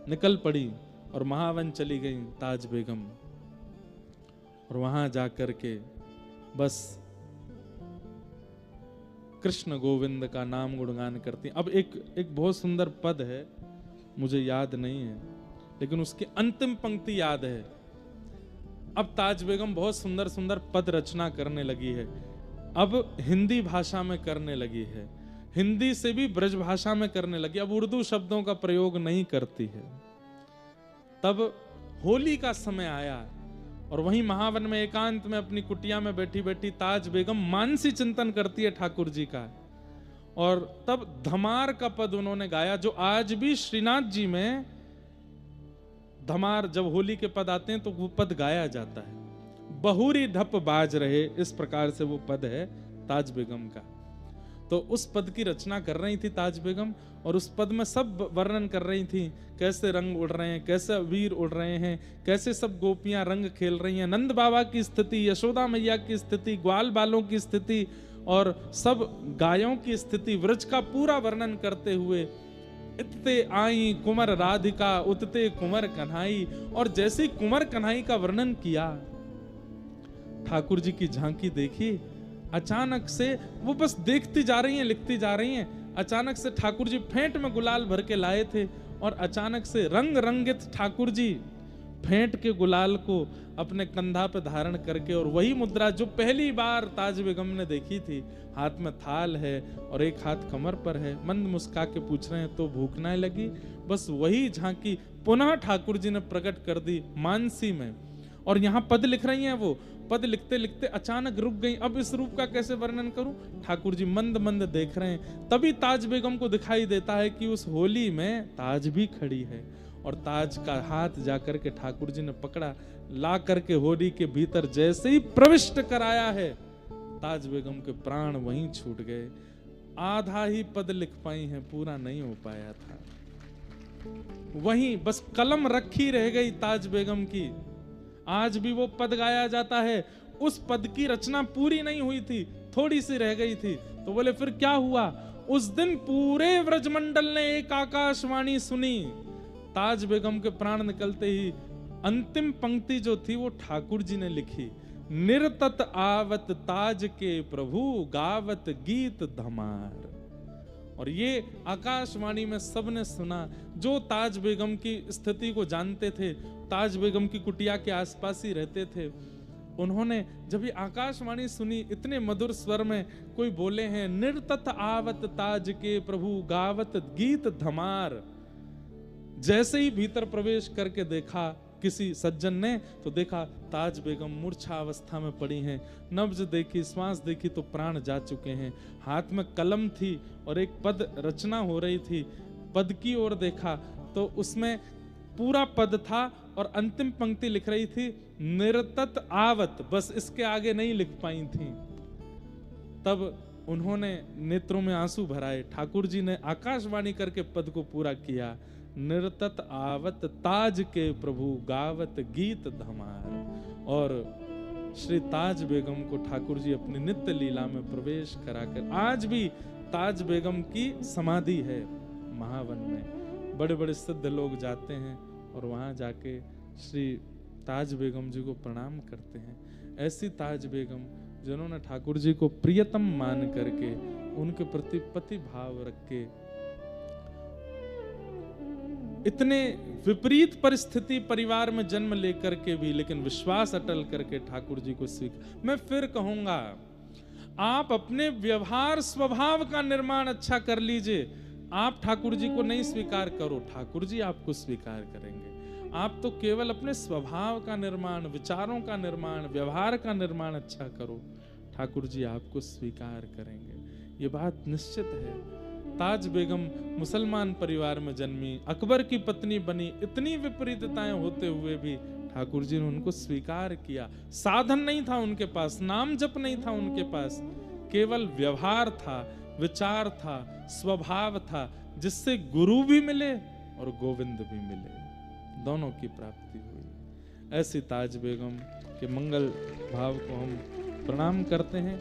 निकल पड़ी और महावन चली गई ताज बेगम, और वहां जाकर के बस कृष्ण गोविंद का नाम गुणगान करती। अब एक बहुत सुंदर पद है, मुझे याद नहीं है, लेकिन उसकी अंतिम पंक्ति याद है। अब ताज बेगम बहुत सुंदर सुंदर पद रचना करने लगी है। अब हिंदी भाषा में करने लगी है, हिंदी से भी ब्रज भाषा में करने लगी। अब उर्दू शब्दों का प्रयोग नहीं करती है। तब होली का समय आया और वहीं महावन में एकांत में अपनी कुटिया में बैठी बैठी ताज बेगम मानसी चिंतन करती है ठाकुर जी का। और तब धमार का पद उन्होंने गाया, जो आज भी श्रीनाथ जी में धमार जब होली के पद आते हैं तो वो पद गाया जाता है। बहुरी ढप बाज रहे, इस प्रकार से वो पद है ताज बेगम का। तो उस पद की रचना कर रही थी ताज बेगम, और उस पद में सब वर्णन कर रही थी, कैसे रंग उड़ रहे हैं, कैसे वीर उड़ रहे हैं, कैसे सब गोपियां रंग खेल रही हैं, नंद बाबा की स्थिति, यशोदा मैया की स्थिति, ग्वाल बालों की स्थिति और सब गायों की स्थिति, व्रज का पूरा वर्णन करते हुए इतते आई कुंवर राधिका उतते कुंवर कन्हाई। और जैसे ही कुंवर कन्हाई का वर्णन किया, ठाकुर जी की झांकी देखी, अचानक से वो बस देखती जा रही हैं, लिखती जा रही हैं। अचानक से ठाकुर जी फेंट में गुलाल भर के लाए थे और अचानक से रंग रंगित ठाकुर जी फेंट के गुलाल को अपने कंधा पे धारण करके, और वही मुद्रा जो पहली बार ताज बेगम ने देखी थी, हाथ में थाल है और एक हाथ कमर पर है, मंद मुस्का के पूछ रहे हैं तो भूख ना लगी। बस वही झांकी पुनः ठाकुर जी ने प्रकट कर दी मानसी में। और यहाँ पद लिख रही हैं, वो पद लिखते लिखते अचानक रुक गई। अब इस रूप का कैसे वर्णन करूं? ठाकुर जी मंद मंद देख रहे हैं। तभी ताज बेगम को दिखाई देता है कि उस होली में ताज भी खड़ी है, और ताज का हाथ जाकर के ठाकुर जी ने पकड़ा, ला करके होली के भीतर जैसे ही प्रविष्ट कराया है, ताज बेगम के प्राण वहीं छूट गए। आधा ही पद लिख पाई हैं, पूरा नहीं हो पाया था। वहीं बस कलम रखी रह गई ताज बेगम की। आज भी वो पद गाया जाता है, उस पद की रचना पूरी नहीं हुई थी, थोड़ी सी रह गई थी। तो बोले फिर क्या हुआ? उस दिन पूरे व्रजमंडल ने एक आकाशवाणी सुनी। ताज बेगम के प्राण निकलते ही अंतिम पंक्ति जो थी वो ठाकुर जी ने लिखी, निरतत आवत ताज के प्रभु गावत गीत धमार। और ये आकाशवाणी में सबने सुना, जो ताज बेगम की स्थिति को जानते थे, ताज बेगम की कुटिया के आसपास ही रहते थे, उन्होंने जब ये आकाशवाणी सुनी, इतने मधुर स्वर में कोई बोले हैं, निरतत आवत ताज के प्रभु गावत गीत धमार। जैसे ही भीतर प्रवेश करके देखा किसी सज्जन ने, तो देखा ताज बेगम मूर्छा अवस्था में पड़ी हैं। नब्ज देखी, श्वास देखी तो प्राण जा चुके हैं। हाथ में कलम थी और एक पद रचना हो रही थी। पद की ओर देखा तो उसमें पूरा पद था और अंतिम पंक्ति लिख रही थी निरतत आवत, बस इसके आगे नहीं लिख पाई थी। तब उन्होंने नेत्रों में आंसू भराए। ठाकुर जी ने आकाशवाणी करके पद को पूरा किया, निरतत आवत ताज के प्रभु गावत गीत धमार। और श्री ताज बेगम को ठाकुर जी अपनी नित्य लीला में प्रवेश कराकर, आज भी ताज बेगम की समाधि है महावन में। बड़े बड़े सिद्ध लोग जाते हैं और वहां जाके श्री ताज बेगम जी को प्रणाम करते हैं। ऐसी ताज बेगम जिन्होंने ठाकुर जी को प्रियतम मान करके, उनके प्रति पति भाव रख के, इतने विपरीत परिस्थिति परिवार में जन्म लेकर के भी लेकिन विश्वास अटल करके ठाकुर जी को स्वीकार। मैं फिर कहूंगा, आप अपने व्यवहार स्वभाव का निर्माण अच्छा कर लीजिए। आप ठाकुर जी को नहीं स्वीकार करो, ठाकुर जी आपको स्वीकार करेंगे। आप तो केवल अपने स्वभाव का निर्माण, विचारों का निर्माण, व्यवहार का निर्माण अच्छा करो, ठाकुर जी आपको स्वीकार करेंगे। ये बात निश्चित है। ताज बेगम मुसलमान परिवार में जन्मी, अकबर की पत्नी बनी, इतनी विपरीतताएं होते हुए भी ठाकुर जी ने उनको स्वीकार किया। साधन नहीं था उनके पास, नाम जप नहीं था उनके पास, केवल व्यवहार था, विचार था, स्वभाव था, जिससे गुरु भी मिले और गोविंद भी मिले, दोनों की प्राप्ति हुई। ऐसी ताज बेगम के मंगल भाव को हम प्रणाम करते हैं।